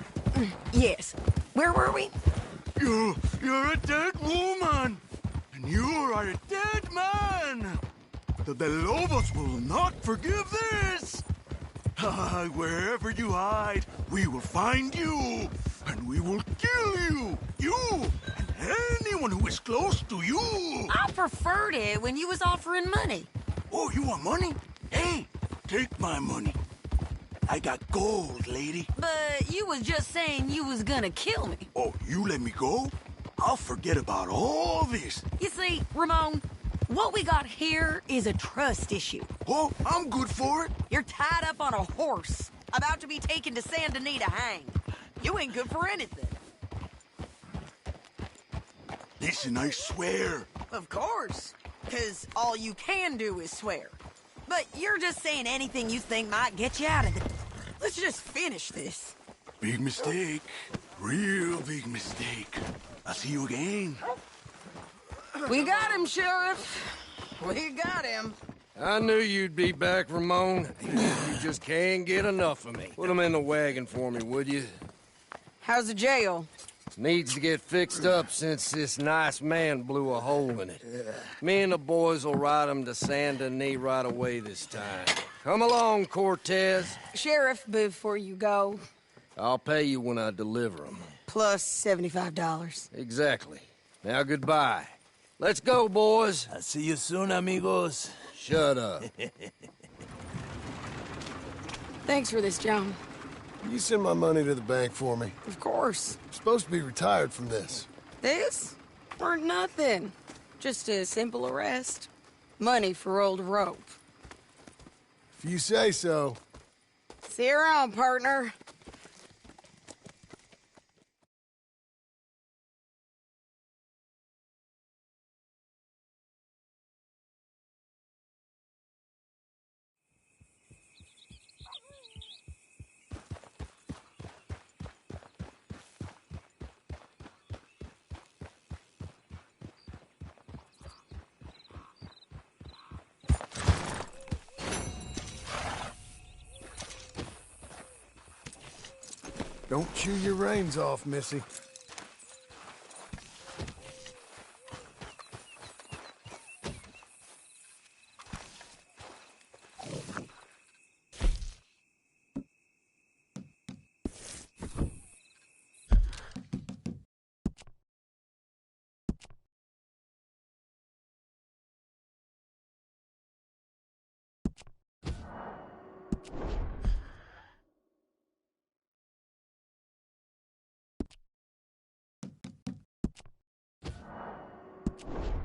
yes. Where were we?
You're a dead woman, and you are a dead man. The Lobos will not forgive this. Wherever you hide, we will find you, and we will kill you. You and anyone who is close to you.
I preferred it when you was offering money.
Oh, you want money? Hey, take my money. I got gold, lady.
But you was just saying you was gonna kill me.
Oh, you let me go? I'll forget about all this.
You see, Ramon, what we got here is a trust issue.
Oh, I'm good for it.
You're tied up on a horse, about to be taken to Saint Denis to hang. You ain't good for anything.
Listen, I swear.
Of course, because all you can do is swear. But you're just saying anything you think might get you out of it. Let's just finish this.
Big mistake. Real big mistake. I'll see you again.
We got him, Sheriff. We got him.
I knew you'd be back, Ramon. You just can't get enough of me. Put him in the wagon for me, would you?
How's the jail?
Needs to get fixed up since this nice man blew a hole in it. Me and the boys will ride him to Saint Denis right away this time. Come along, Cortez.
Sheriff, before you go,
I'll pay you when I deliver him.
plus $75.
Exactly. Now, goodbye. Let's go, boys.
I'll see you soon, amigos.
Shut up.
Thanks for this, John.
You send my money to the bank for me.
Of course.
I'm supposed to be retired from this.
This? Weren't nothing. Just a simple arrest. Money for old rope.
If you say so.
See you around, partner.
Don't chew your reins off, Missy.
You